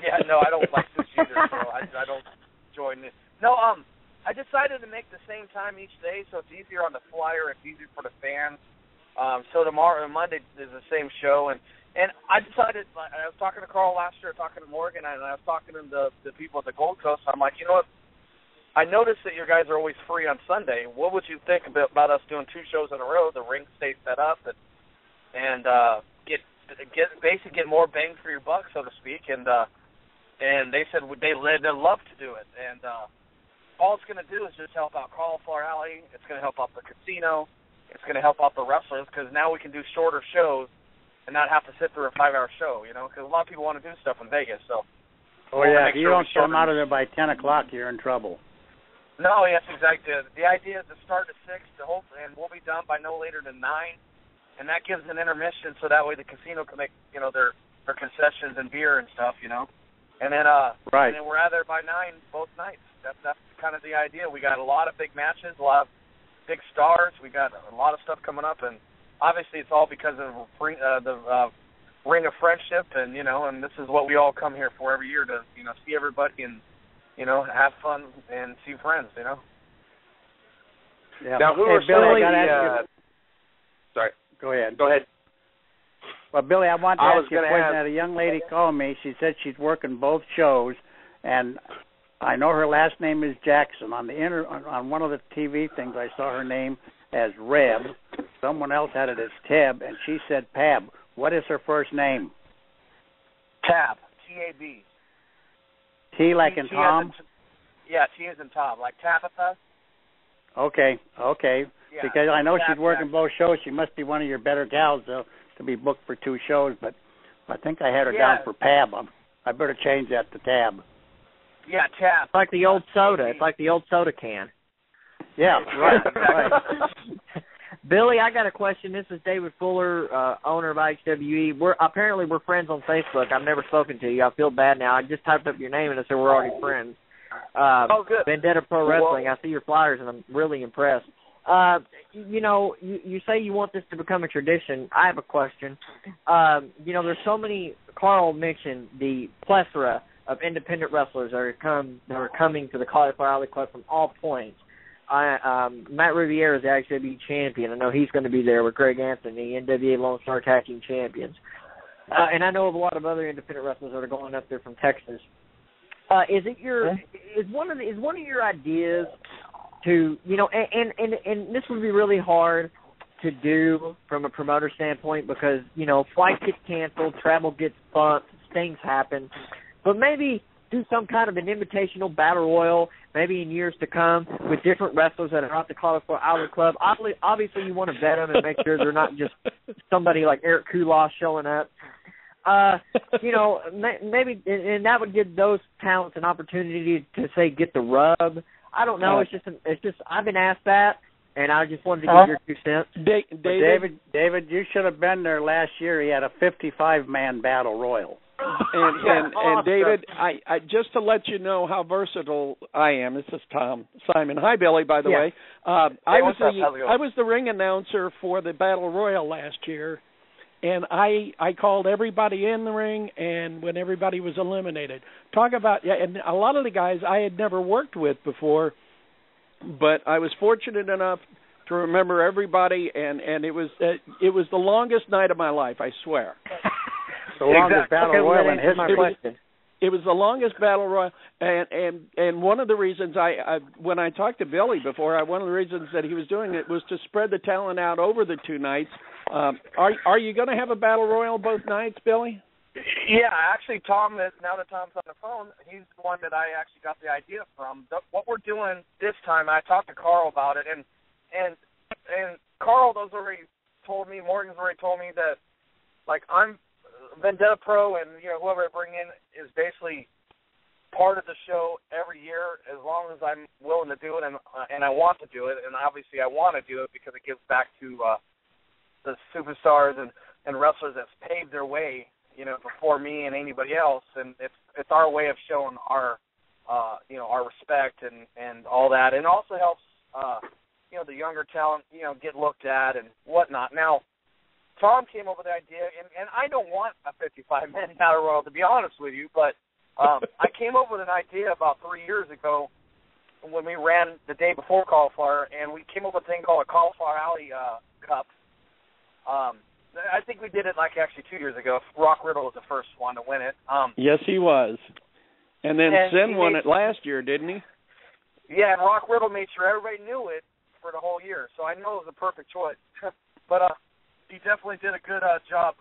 Yeah, no, I don't like sushi either, so I don't join it. No, I decided to make the same time each day, so it's easier on the flyer, it's easier for the fans. So Monday is the same show, and I decided, I was talking to Carl last year, talking to Morgan, and I was talking to the people at the Gold Coast. I'm like, you know what? I noticed that you guys are always free on Sunday. What would you think about us doing 2 shows in a row? The ring stays set up, and get more bang for your buck, so to speak. And they said they'd love to do it. And all it's going to do is just help out Cauliflower Alley. It's going to help out the casino. It's going to help out the wrestlers because now we can do shorter shows and not have to sit through a 5-hour show, because a lot of people want to do stuff in Vegas. So.
If you don't come out of there by 10 o'clock, you're in trouble.
No, yes, exactly. The idea is to start at 6, and we'll be done by no later than 9, and that gives an intermission so that way the casino can make, their concessions and beer and stuff, and then
right.
And then we're out there by 9 both nights. That's kind of the idea. We got a lot of big matches, a lot of big stars. We got a lot of stuff coming up, and obviously it's all because of the Ring of Friendship, and and this is what we all come here for every year to see everybody and have fun and see friends.
Yeah.
Now, who are
Billy,
sorry.
Go ahead.
Go ahead.
Well, Billy, I want to ask you a question. I had a young lady call me. She said she's working both shows, and I know her last name is Jackson. On one of the TV things, I saw her name as Reb. Someone else had it as Teb, and she said Pab. What is her first name?
Tab. T-A-B.
T like in Tom?
T as in Tom. Like Tabitha?
Okay.
Yeah,
because I know she's working both shows. She must be one of your better gals to be booked for 2 shows, but I think I had her down for Pab. I better change that to Tab.
Yeah, Tab.
It's like the old soda. It's like the old soda can.
Yeah, right.
Billy, I got a question. This is David Fuller, owner of IHWE. We're friends on Facebook. I've never spoken to you. I feel bad now. I just typed up your name and I said we're already friends.
Good.
Vendetta Pro Wrestling. I see your flyers and I'm really impressed. You say you want this to become a tradition. I have a question. There's so many. Carl mentioned the plethora of independent wrestlers that are coming to the Cauliflower Alley Club from all points. Matt Riviera is the IHWE champion. I know he's going to be there with Greg Anthony, NWA Lone Star Tag Team champions. And I know of a lot of other independent wrestlers that are going up there from Texas. Is one of your ideas to, and this would be really hard to do from a promoter standpoint because, flights get canceled, travel gets bumped, things happen. But maybe do some kind of an invitational battle royal, maybe in years to come, with different wrestlers that are at the Cauliflower Outlet Club. Obviously, you want to vet them and make sure they're not just somebody like Eric Kulas showing up. Maybe, and that would give those talents an opportunity to say get the rub. I don't know. It's just I've been asked that, and I just wanted to give your 2 cents.
David, you should have been there last year. He had a 55-man battle royal.
And David, I just to let you know how versatile I am. This is Tom Simon. Hi, Billy. By the way, I was the ring announcer for the Battle Royal last year, and I called everybody in the ring, and when everybody was eliminated, and a lot of the guys I had never worked with before, but I was fortunate enough to remember everybody, and it was the longest night of my life, I swear.
The longest battle royal in history.
It was the longest battle royal, and one of the reasons when I talked to Billy before, one of the reasons that he was doing it was to spread the talent out over the 2 nights. Are you going to have a battle royal both nights, Billy?
Yeah, actually, Tom. Now that Tom's on the phone, he's the one that I actually got the idea from. What we're doing this time, I talked to Carl about it, and Carl has already told me, Morgan's already told me that, like, I'm Vendetta Pro, and whoever I bring in is basically part of the show every year, as long as I'm willing to do it and I want to do it. And obviously, I want to do it because it gives back to the superstars and wrestlers that's paved their way, before me and anybody else. And it's our way of showing our our respect and all that. And it also helps the younger talent get looked at and whatnot. Now, Tom came up with the idea, and I don't want a 55-man battle royal, to be honest with you, but I came up with an idea about 3 years ago when we ran the day before Cauliflower, and we came up with a thing called a Cauliflower Alley Cup. I think we did it actually 2 years ago. Rock Riddle was the first one to win it.
Yes, he was. And then Sin won it last year, didn't he?
Yeah, and Rock Riddle made sure everybody knew it for the whole year, so I know it was a perfect choice. But he definitely did a good job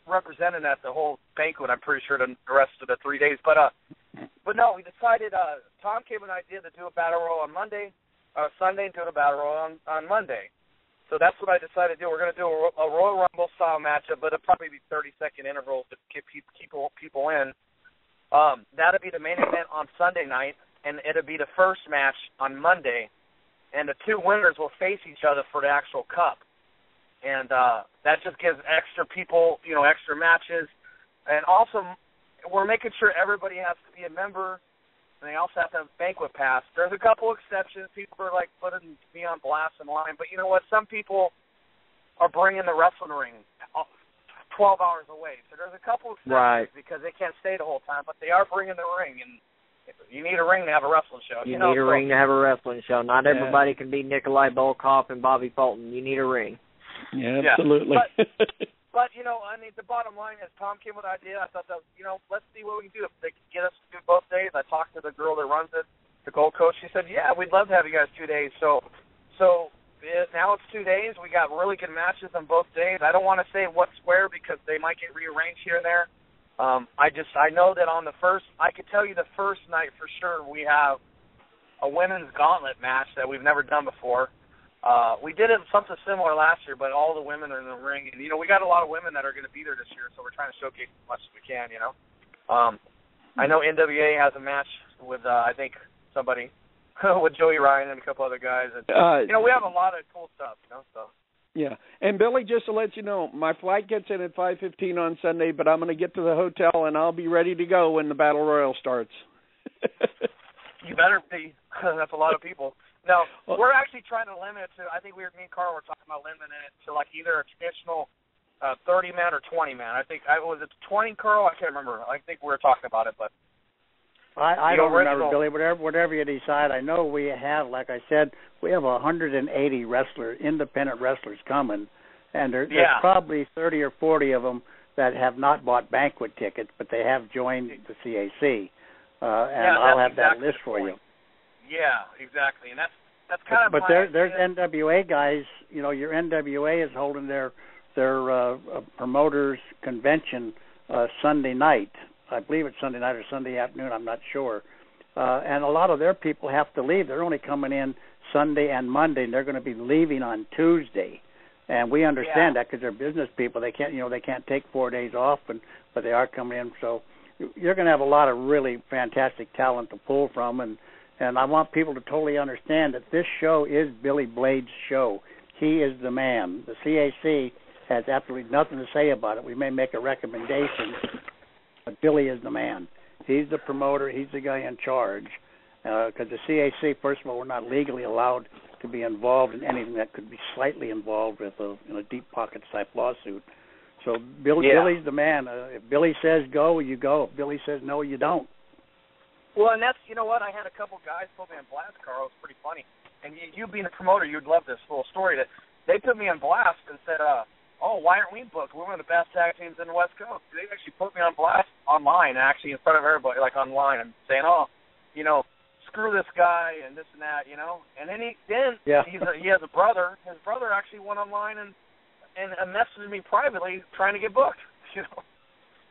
representing at the whole banquet, I'm pretty sure, the rest of the 3 days. But no, we decided, Tom came with an idea to do a battle royal on Sunday, and do a battle royal on Monday. So that's what I decided to do. We're going to do a Royal Rumble-style matchup, but it'll probably be 30-second intervals to keep people in. That'll be the main event on Sunday night, and it'll be the first match on Monday, and the 2 winners will face each other for the actual cup. And that just gives extra people, extra matches. And also, we're making sure everybody has to be a member, and they also have to have a banquet pass. There's a couple exceptions. People are, putting me on blast in line. But you know what? Some people are bringing the wrestling ring 12 hours away. So there's a couple exceptions because they can't stay the whole time. But they are bringing the ring. And you need a ring to have a wrestling show.
You need a ring to have a wrestling show. Not everybody can be Nikolai Volkov and Bobby Fulton. You need a ring.
Yeah, absolutely.
But the bottom line is Tom came with an idea. I thought that, let's see what we can do. If they can get us to do both days. I talked to the girl that runs it, the Gold Coast. She said, yeah, we'd love to have you guys 2 days. So now it's 2 days. We got really good matches on both days. I don't want to say what square because they might get rearranged here and there. I know that on the first, I could tell you the first night for sure we have a women's gauntlet match that we've never done before. We did it something similar last year, but all the women are in the ring. And, we got a lot of women that are going to be there this year, so we're trying to showcase as much as we can, I know NWA has a match with, I think, somebody, with Joey Ryan and a couple other guys. And, we have a lot of cool stuff, so.
Yeah. And, Billy, just to let you know, my flight gets in at 5:15 on Sunday, but I'm going to get to the hotel, and I'll be ready to go when the Battle Royal starts.
You better be. That's a lot of people. No, we're actually trying to limit it to, I think me and Carl were talking about limiting it to either a traditional 30-man or 20-man. I think, was it 20, Carl? I can't remember. I think we were talking about it, but.
I don't remember, Billy. Whatever you decide, I know we have, like I said, we have 180 independent wrestlers coming, and there's probably 30 or 40 of them that have not bought banquet tickets, but they have joined the CAC, and I'll have that list for you.
Yeah, exactly, and that's kind of.
But there's NWA guys. Your NWA is holding their promoters convention Sunday night, I believe it's Sunday night or Sunday afternoon. I'm not sure. And a lot of their people have to leave. They're only coming in Sunday and Monday, and they're going to be leaving on Tuesday. And we understand that because they're business people. They can't take 4 days off, but they are coming in. So you're going to have a lot of really fantastic talent to pull from, and I want people to totally understand that this show is Billy Blade's show. He is the man. The CAC has absolutely nothing to say about it. We may make a recommendation, but Billy is the man. He's the promoter. He's the guy in charge. Because the CAC, first of all, we're not legally allowed to be involved in anything that could be slightly involved with a deep pockets type lawsuit. So Billy's the man. If Billy says go, you go. If Billy says no, you don't.
Well, and that's, you know what, I had a couple guys put me on blast, Carl. It's pretty funny. And you being a promoter, you'd love this little story. That they put me on blast and said, oh, why aren't we booked? We're one of the best tag teams in the West Coast. They actually put me on blast online, actually, in front of everybody, like online, and saying, oh, screw this guy and this and that, And then he has a brother. His brother actually went online and messaged me privately trying to get booked.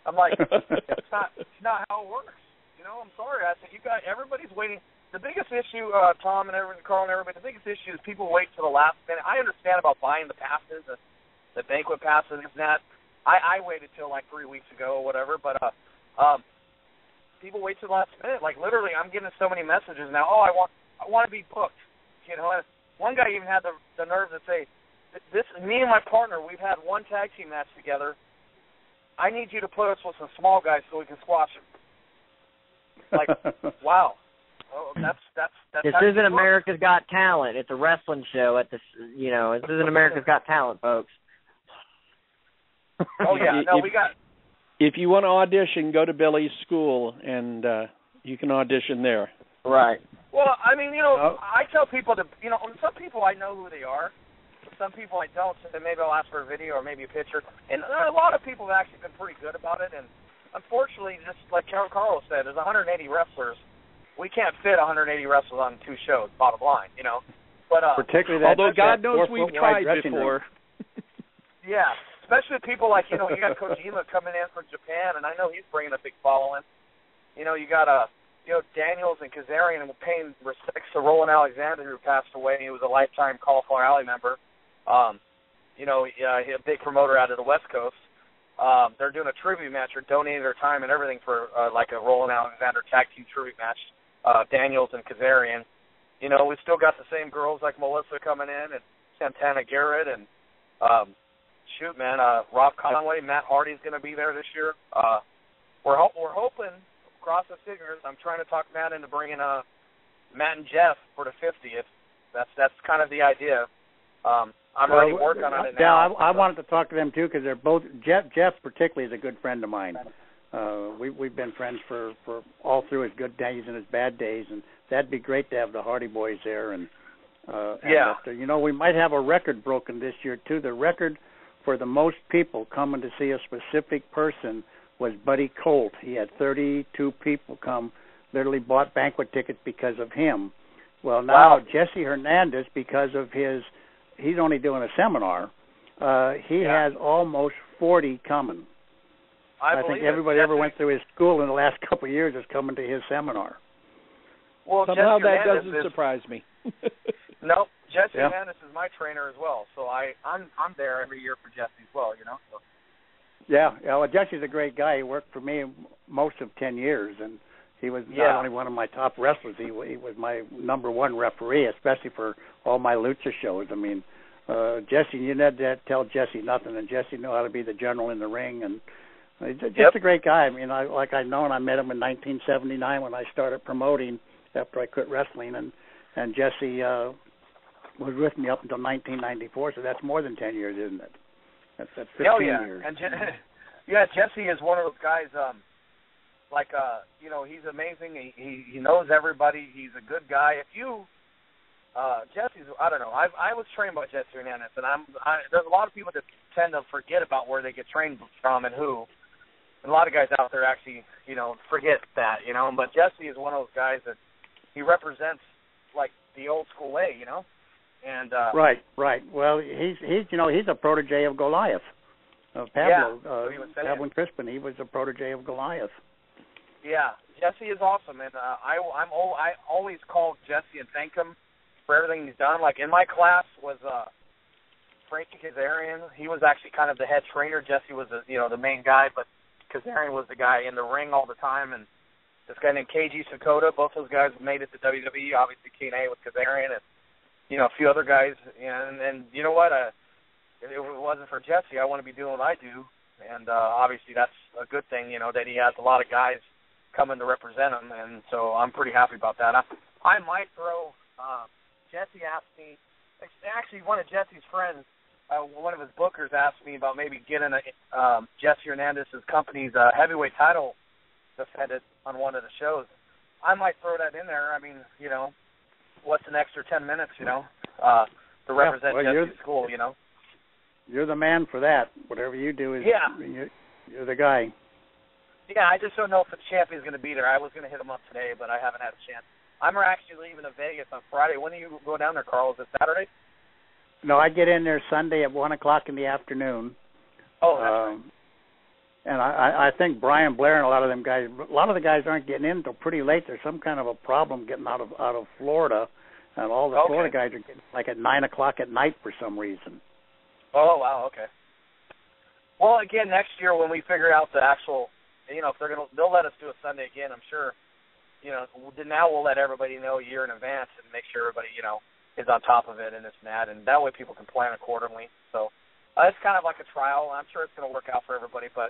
I'm like, it's not how it works. I'm sorry. I said, everybody's waiting. The biggest issue, Tom and Carl and everybody, the biggest issue is people wait till the last minute. I understand about buying the passes, the banquet passes and that. I waited till like 3 weeks ago or whatever, but people wait till the last minute. Like literally, I'm getting so many messages now. Oh, I want to be booked. And one guy even had the nerve to say, "This me and my partner, we've had one tag team match together. I need you to put us with some small guys so we can squash them." Like, wow. Oh, that's
this isn't America's Got Talent. It's a wrestling show. This isn't America's Got Talent, folks.
Oh yeah, no, we got.
If you want to audition, go to Billy's school, and you can audition there.
Right.
Well, I mean, I tell people some people I know who they are. Some people I don't, so maybe I'll ask for a video or maybe a picture. And a lot of people have actually been pretty good about it. And unfortunately, just like Carl said, there's 180 wrestlers. We can't fit 180 wrestlers on 2 shows, bottom line, But
particularly
although God knows we've tried before.
Yeah, especially people like, you got Kojima coming in from Japan, and I know he's bringing a big following. You got Daniels and Kazarian, and paying respects to Roland Alexander, who passed away. He was a lifetime Cauliflower Alley member. He's a big promoter out of the West Coast. They're doing a tribute match or donating their time and everything for like a Roland Alexander tag team tribute match. Daniels and Kazarian. We still got the same girls like Melissa coming in and Santana Garrett and Rob Conway, Matt Hardy's going to be there this year. We're hoping, cross the fingers. I'm trying to talk Matt into bringing Matt and Jeff for the 50th. That's kind of the idea. I'm already working on it now.
Yeah, I wanted to talk to them too because they're both. Jeff particularly is a good friend of mine. We've been friends for all through his good days and his bad days, and that'd be great to have the Hardy Boys there. And we might have a record broken this year too. The record for the most people coming to see a specific person was Buddy Colt. He had 32 people come, literally bought banquet tickets because of him. Well, now Jesse Hernandez, because of he's only doing a seminar. He has almost 40 coming. I think everybody ever went through his school in the last couple of years is coming to his seminar.
Well,
somehow
Jesse
that
Hernandez
doesn't surprise me.
No, Jesse Hernandez is my trainer as well, so I'm there every year for Jesse as well, So.
Yeah, well, Jesse's a great guy. He worked for me most of 10 years, and he was not only one of my top wrestlers, he was my number one referee, especially for all my lucha shows. I mean, Jesse, you had to tell Jesse nothing, and Jesse knew how to be the general in the ring, and he's just a great guy. I mean, I met him in 1979 when I started promoting after I quit wrestling, and Jesse was with me up until 1994, so that's more than 10 years, isn't it? That's 15 years.
And Jesse is one of those guys, he's amazing. He knows everybody. He's a good guy. Jesse's, I don't know. I was trained by Jesse Hernandez, and there's a lot of people that tend to forget about where they get trained from and who. And a lot of guys out there actually, forget that, But Jesse is one of those guys that he represents like the old school way, And
right. Well, he's a protege of Goliath, of Pablo, Pablo Crispin. He was a protege of Goliath.
Yeah, Jesse is awesome, and I always call Jesse and thank him for everything he's done. Like in my class was Frankie Kazarian. He was actually kind of the head trainer. Jesse was the main guy, but Kazarian was the guy in the ring all the time. And this guy named KG Sakota, both those guys made it to WWE. Obviously K&A with Kazarian, and a few other guys. And you know what? If it wasn't for Jesse, I wouldn't be doing what I do. And obviously that's a good thing, that he has a lot of guys coming to represent him, and so I'm pretty happy about that. I might throw. Jesse asked me. Actually, one of Jesse's friends, one of his bookers, asked me about maybe getting Jesse Hernandez's company's heavyweight title defended on one of the shows. I might throw that in there. I mean, what's an extra 10 minutes, to represent Jesse's school,
You're the man for that. Whatever you do is you're the guy.
Yeah, I just don't know if the champion's going to be there. I was going to hit him up today, but I haven't had a chance. I'm actually leaving to Vegas on Friday. When do you go down there, Carl? Is it Saturday?
No, I get in there Sunday at 1 o'clock in the afternoon.
Oh, that's right.
And I think Brian Blair and a lot of the guys aren't getting in until pretty late. There's some kind of a problem getting out of Florida, and all the Florida guys are getting like at 9 o'clock at night for some reason.
Oh, wow, okay. Well, again, next year when we figure out the actual, if they'll let us do a Sunday again, I'm sure. Now we'll let everybody know a year in advance and make sure everybody, is on top of it and this and that, and that way people can plan accordingly. So it's kind of like a trial. I'm sure it's going to work out for everybody, but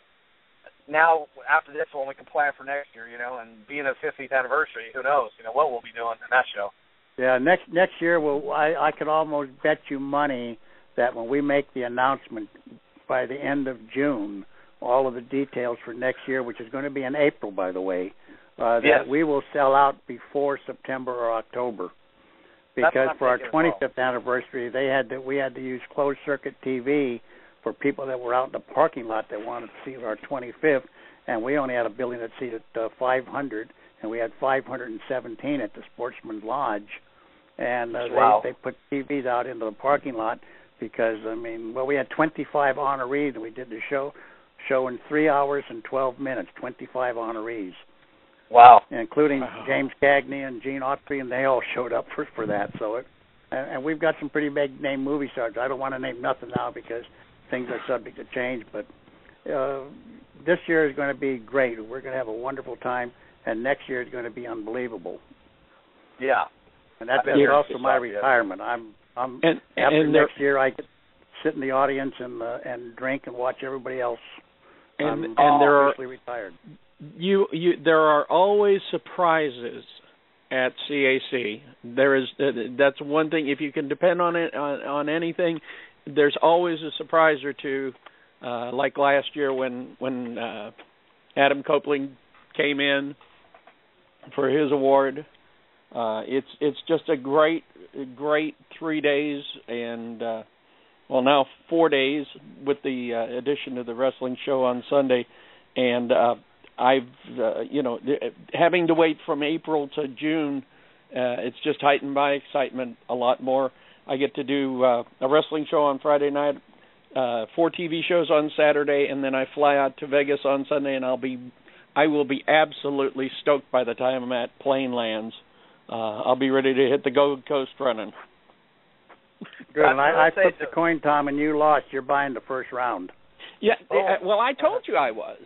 now after this one we can plan for next year, and being the 50th anniversary, who knows, what we'll be doing in that show.
Yeah, next year I could almost bet you money that when we make the announcement by the end of June, all of the details for next year, which is going to be in April, by the way, that we will sell out before September or October. Because for our 25th anniversary, we had to use closed circuit TV for people that were out in the parking lot that wanted to see our 25th, and we only had a building that seated 500, and we had 517 at the Sportsman's Lodge, and they put TVs out into the parking lot because we had 25 honorees, and we did the show in 3 hours and 12 minutes, 25 honorees.
Wow.
Including James Cagney and Gene Autry, and they all showed up for that. So and we've got some pretty big name movie stars. I don't want to name nothing now because things are subject to change, but this year is going to be great. We're going to have a wonderful time, and next year is going to be unbelievable.
Yeah.
And that's also my retirement. I'm after next year I get sit in the audience and drink and watch everybody else.
And
I'm
there are
officially retired.
There are always surprises at CAC. That's one thing. If you can depend on it on anything, there's always a surprise or two. Like last year when Adam Copeland came in for his award. It's just a great 3 days and now 4 days with the addition of the wrestling show on Sunday, and I've having to wait from April to June, it's just heightened my excitement a lot more. I get to do a wrestling show on Friday night, 4 TV shows on Saturday, and then I fly out to Vegas on Sunday, and I will be absolutely stoked by the time I'm at plane lands. I'll be ready to hit the Gold Coast running.
Good, and I flipped the coin, Tom, and you lost. You're buying the first round.
Yeah, well, I told you I was.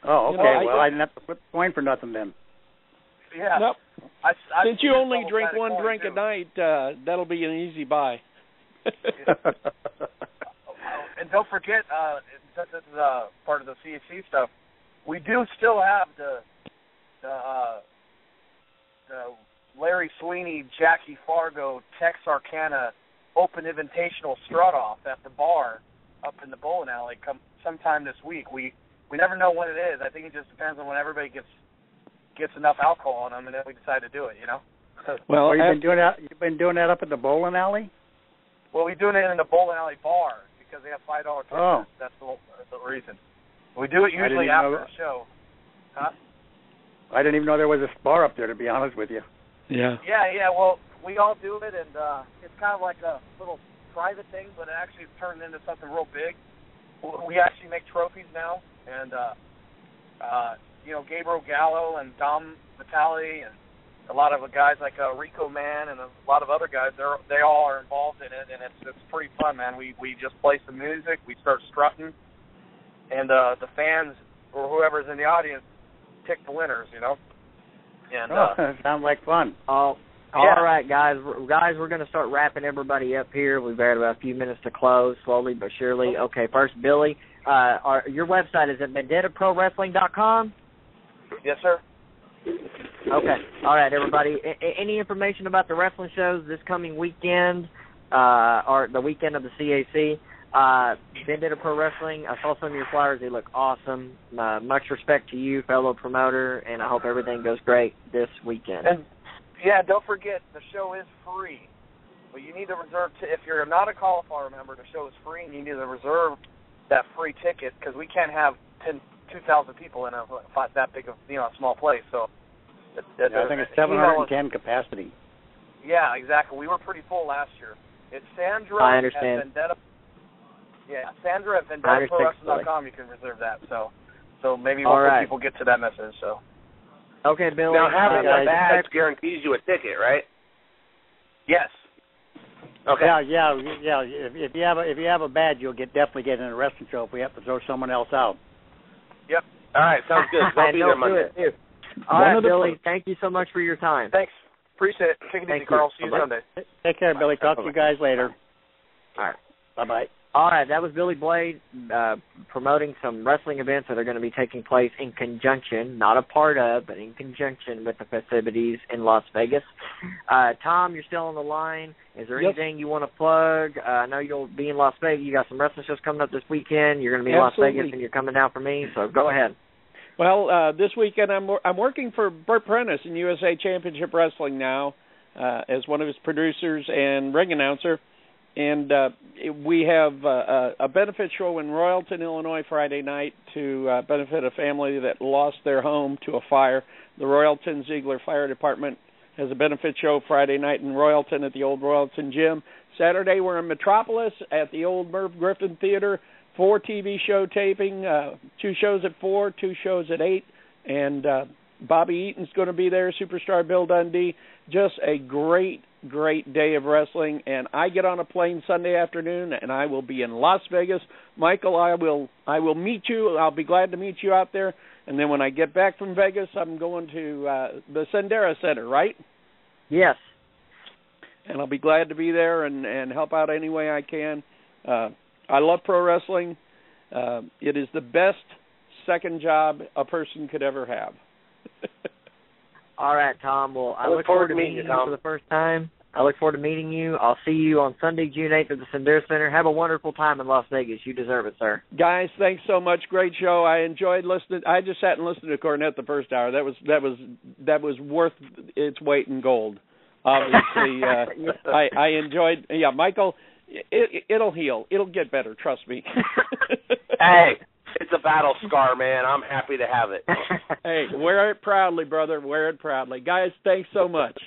Oh, okay. I didn't have to flip the coin for nothing then.
Yeah.
Nope. Since you only drink one drink a night, that'll be an easy buy.
And don't forget, since this is part of the CAC stuff, we do still have the Larry Sweeney, Jackie Fargo, Texarkana Open Invitational Strut-Off at the bar up in the bowling alley come sometime this week. We never know when it is. I think it just depends on when everybody gets enough alcohol on them, and then we decide to do it,
Well, you've been doing that up at the bowling alley?
Well, we're doing it in the bowling alley bar because they have $5 tickets.
Oh.
That's the reason. We do it usually after the show. Huh?
I didn't even know there was a bar up there, to be honest with you.
Yeah.
Yeah. Well, we all do it, and it's kind of like a little private thing, but it actually turned into something real big. We actually make trophies now, and Gabriel Gallo and Dom Vitale and a lot of the guys like Rico Man and a lot of other guys. They all are involved in it, and it's pretty fun, man. We just play some music, we start strutting, and the fans or whoever's in the audience pick the winners, And
sounds like fun.
All right, guys. We're going to start wrapping everybody up here. We've got about a few minutes to close, slowly but surely. Okay, first, Billy, your website is at vendettaprowrestling.com?
Yes, sir.
Okay. All right, everybody. Any information about the wrestling shows this coming weekend or the weekend of the CAC? Vendetta Pro Wrestling, I saw some of your flyers. They look awesome. Much respect to you, fellow promoter, and I hope everything goes great this weekend.
And, don't forget, the show is free. But you need to reserve, if you're not a Cauliflower member, the show is free, and you need to reserve that free ticket because we can't have 2,000 people in that big of a small place. So
I think it's 710 capacity.
Yeah, exactly. We were pretty full last year. It's Sandra
I understand.
at Vendetta. Yeah, Sandra at VendettaProWrestling.com. You can reserve that. So maybe people get to that message. So.
Okay, Billy.
Now having a badge guarantees you a ticket, right?
Yes.
Okay.
Yeah. If you have a badge, you'll definitely get in a wrestling show if we have to throw someone else out.
Yep.
All right, sounds good. I'll be there Monday.
All right, Billy. Thank you so much for your time.
Thanks. Appreciate it. Take it easy, Carl. See you Sunday.
Take care, Billy. Talk to you guys later.
All right.
Bye-bye.
All right, that was Billy Blade promoting some wrestling events that are going to be taking place in conjunction, not a part of, but in conjunction with the festivities in Las Vegas. Tom, you're still on the line. Is there anything you want to plug? I know you'll be in Las Vegas. You got some wrestling shows coming up this weekend. You're going to be in Las Vegas, and you're coming down for me, so go ahead.
Well, this weekend I'm working for Burt Prentice in USA Championship Wrestling now as one of his producers and ring announcer. And we have a benefit show in Royalton, Illinois, Friday night to benefit a family that lost their home to a fire. The Royalton Ziegler Fire Department has a benefit show Friday night in Royalton at the old Royalton Gym. Saturday we're in Metropolis at the old Merv Griffin Theater. 4 TV show taping, 2 shows at 4, 2 shows at 8, and Bobby Eaton's going to be there, Superstar Bill Dundee. Just a great day of wrestling, and I get on a plane Sunday afternoon, and I will be in Las Vegas. Michael, I will meet you. I'll be glad to meet you out there, and then when I get back from Vegas, I'm going to the Sendera Center, right?
Yes.
And I'll be glad to be there and help out any way I can. I love pro wrestling. It is the best second job a person could ever have.
All right, Tom. Well, I look forward to meeting you for the first time. I look forward to meeting you. I'll see you on Sunday, June 8th at the Sendera Center. Have a wonderful time in Las Vegas. You deserve it, sir.
Guys, thanks so much. Great show. I enjoyed listening. I just sat and listened to Cornette the first hour. That was worth its weight in gold. Obviously, I enjoyed. Yeah, Michael. It'll heal. It'll get better. Trust me.
Hey, it's a battle scar, man. I'm happy to have it.
Hey, wear it proudly, brother. Wear it proudly. Guys, thanks so much.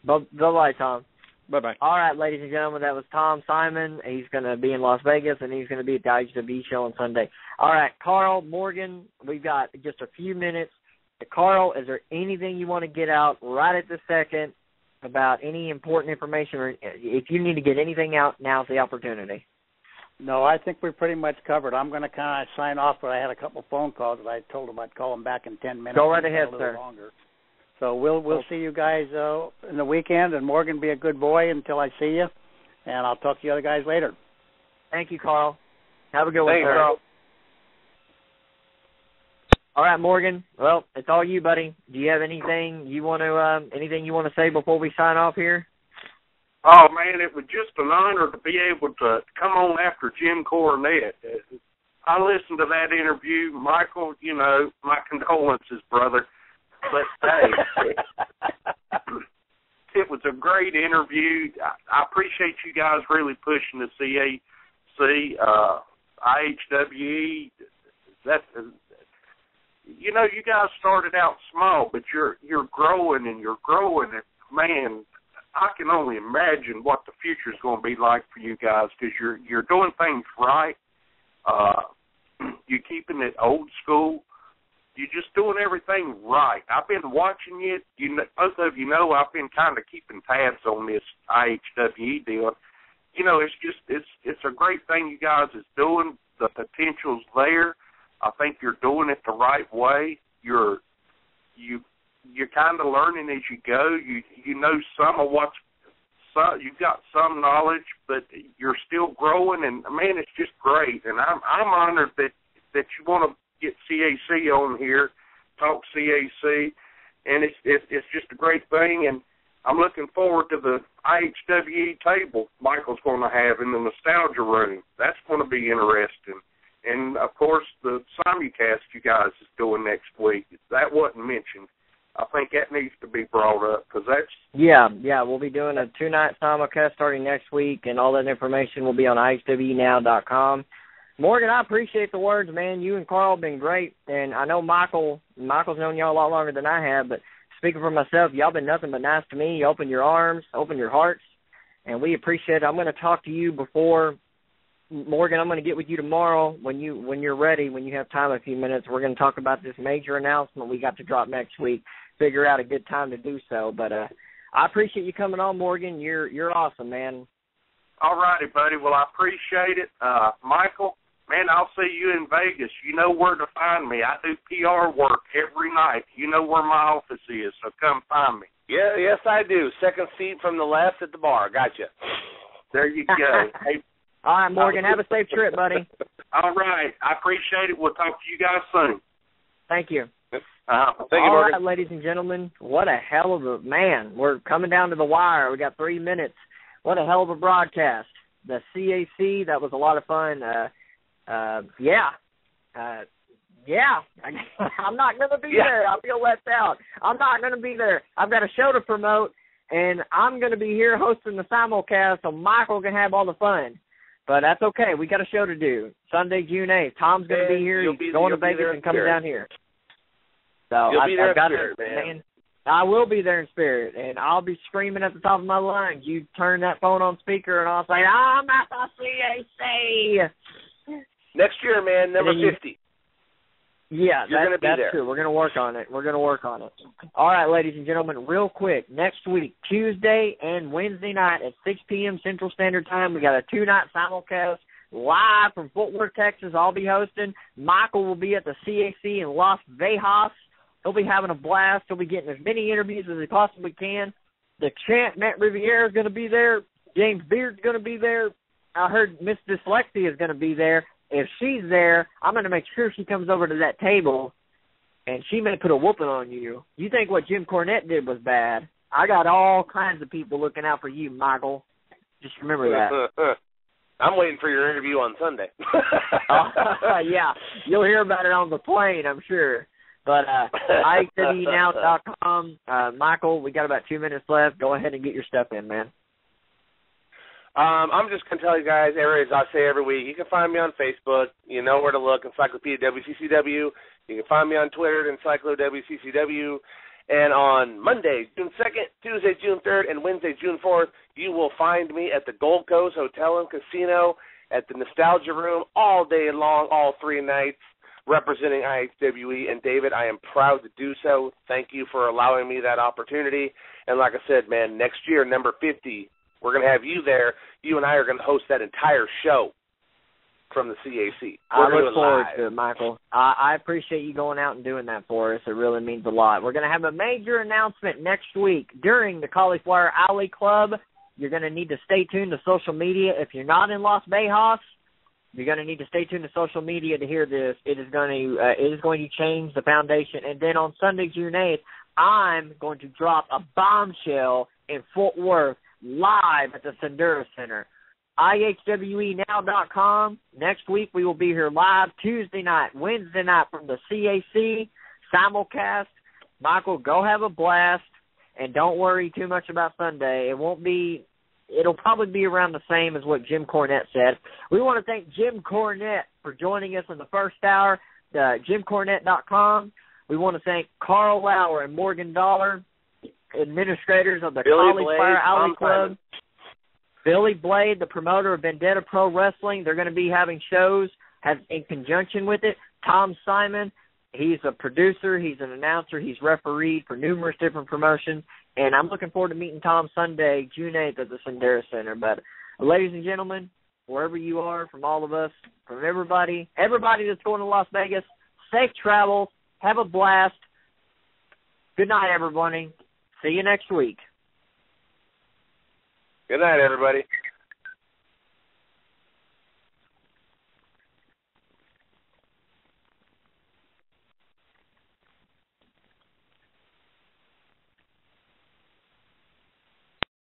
Bye-bye, Tom.
Bye-bye.
All right, ladies and gentlemen, that was Tom Simon. He's going to be in Las Vegas, and he's going to be at the IHWE show on Sunday. All right, Carl, Morgan, we've got just a few minutes. Carl, is there anything you want to get out right at this second about any important information, or if you need to get anything out, now's the opportunity?
No, I think we're pretty much covered. I'm going to kind of sign off, but I had a couple phone calls that I told them I'd call them back in 10 minutes.
Go right ahead, sir.
Longer. So we'll see you guys in the weekend, and Morgan, be a good boy until I see you, and I'll talk to you other guys later.
Thank you, Carl. Have a good one,
Thanks,
sir.
Carl.
All right, Morgan. Well, it's all you, buddy. Do you have anything you want to say before we sign off here?
Oh, man, it was just an honor to be able to come on after Jim Cornette. I listened to that interview. Michael, my condolences, brother. But, hey, it was a great interview. I appreciate you guys really pushing the CAC, IHWE. You guys started out small, but you're growing and you're growing. And, man, I can only imagine what the future is going to be like for you guys because you're doing things right. You're keeping it old school. You're just doing everything right. I've been watching it. Both of you know I've been kind of keeping tabs on this IHWE deal. It's a great thing you guys is doing. The potential's there. I think you're doing it the right way. You're kind of learning as you go. You know some of you've got some knowledge, but you're still growing. And man, it's just great. And I'm honored that you want to get CAC on here, talk CAC, and it's just a great thing. And I'm looking forward to the IHWE table Michael's going to have in the Nostalgia Room. That's going to be interesting. And, of course, the simulcast you guys is doing next week. That wasn't mentioned. I think that needs to be brought up because that's...
Yeah, we'll be doing a 2-night simulcast starting next week, and all that information will be on IHWEnow.com. Morgan, I appreciate the words, man. You and Carl have been great, and I know Michael's known y'all a lot longer than I have, but speaking for myself, y'all been nothing but nice to me. You open your arms, open your hearts, and we appreciate it. I'm going to talk to you before, Morgan, I'm going to get with you tomorrow when you're ready, when you have time, a few minutes. We're going to talk about this major announcement we got to drop next week, figure out a good time to do so. But I appreciate you coming on, Morgan. You're awesome, man.
All righty, buddy. Well, I appreciate it. Michael, man, I'll see you in Vegas. You know where to find me. I do PR work every night. You know where my office is, so come find me.
Yeah, yes, I do. Second seat from the left at the bar. Gotcha.
There you go. Hey,
all right, Morgan, have a safe trip, buddy.
All right. I appreciate it. We'll talk to you guys soon.
Thank you.
Thank you,
all
Morgan.
right, ladies and gentlemen, what a hell of a man. We're coming down to the wire. We got 3 minutes. What a hell of a broadcast. The CAC, that was a lot of fun. Yeah. I'm not going to be there. I feel left out. I'm not going to be there. I've got a show to promote, and I'm going to be here hosting the simulcast, so Michael can have all the fun. But that's okay. We got a show to do. Sunday, June 8th. Tom's going to be here. He's going to Vegas and coming down here. So I've got it, man. I will be there in spirit, and I'll be screaming at the top of my lungs. You turn that phone on speaker, and I'll say, I'm at the CAC.
Next year, man, number 50.
Yeah,
that's there.
True. We're going to work on it. All right, ladies and gentlemen, real quick, next week, Tuesday and Wednesday night at 6 p.m. Central Standard Time, we got a 2-night simulcast live from Fort Worth, Texas. I'll be hosting. Michael will be at the CAC in Las Vegas. He'll be having a blast. He'll be getting as many interviews as he possibly can. The champ, Matt Riviera, is going to be there. James Beard's going to be there. I heard Miss Dyslexia is going to be there. If she's there, I'm going to make sure she comes over to that table, and she may put a whooping on you. You think what Jim Cornette did was bad. I got all kinds of people looking out for you, Michael. Just remember that.
I'm waiting for your interview on Sunday.
Yeah, you'll hear about it on the plane, I'm sure. But IHWEnow.com. Michael, we got about 2 minutes left. Go ahead and get your stuff in, man.
I'm just going to tell you guys, as I say every week, you can find me on Facebook. You know where to look, Encyclopedia WCCW. You can find me on Twitter, Encyclo WCCW. And on Monday, June 2nd, Tuesday, June 3rd, and Wednesday, June 4th, you will find me at the Gold Coast Hotel and Casino at the Nostalgia Room all day long, all 3 nights, representing IHWE. And, David, I am proud to do so. Thank you for allowing me that opportunity. And like I said, man, next year, number 50, we're going to have you there. You and I are going to host that entire show from the CAC.
I look forward to it, Michael. I appreciate you going out and doing that for us. It really means a lot. We're going to have a major announcement next week during the Cauliflower Alley Club. You're going to need to stay tuned to social media. If you're not in Las Vegas, you're going to need to stay tuned to social media to hear this. It is going to change the foundation. And then on Sunday, June 8th, I'm going to drop a bombshell in Fort Worth live at the Sendura Center. IHWEnow.com. Next week we will be here live Tuesday night, Wednesday night from the CAC simulcast. Michael, go have a blast, and don't worry too much about Sunday. It'll probably be around the same as what Jim Cornette said. We want to thank Jim Cornette for joining us in the first hour, JimCornette.com. We want to thank Carl Lauer and Morgan Dollar, administrators of the Cauliflower Alley Club. Billy Blade, the promoter of Vendetta Pro Wrestling. They're going to be having shows in conjunction with it. Tom Simon, He's a producer. He's an announcer. He's refereed for numerous different promotions. And I'm looking forward to meeting Tom Sunday, June 8th at the Sendera Center. But, ladies and gentlemen, wherever you are, from all of us, from everybody that's going to Las Vegas, safe travels. Have a blast. Good night, everybody. See you next week.
Good night, everybody.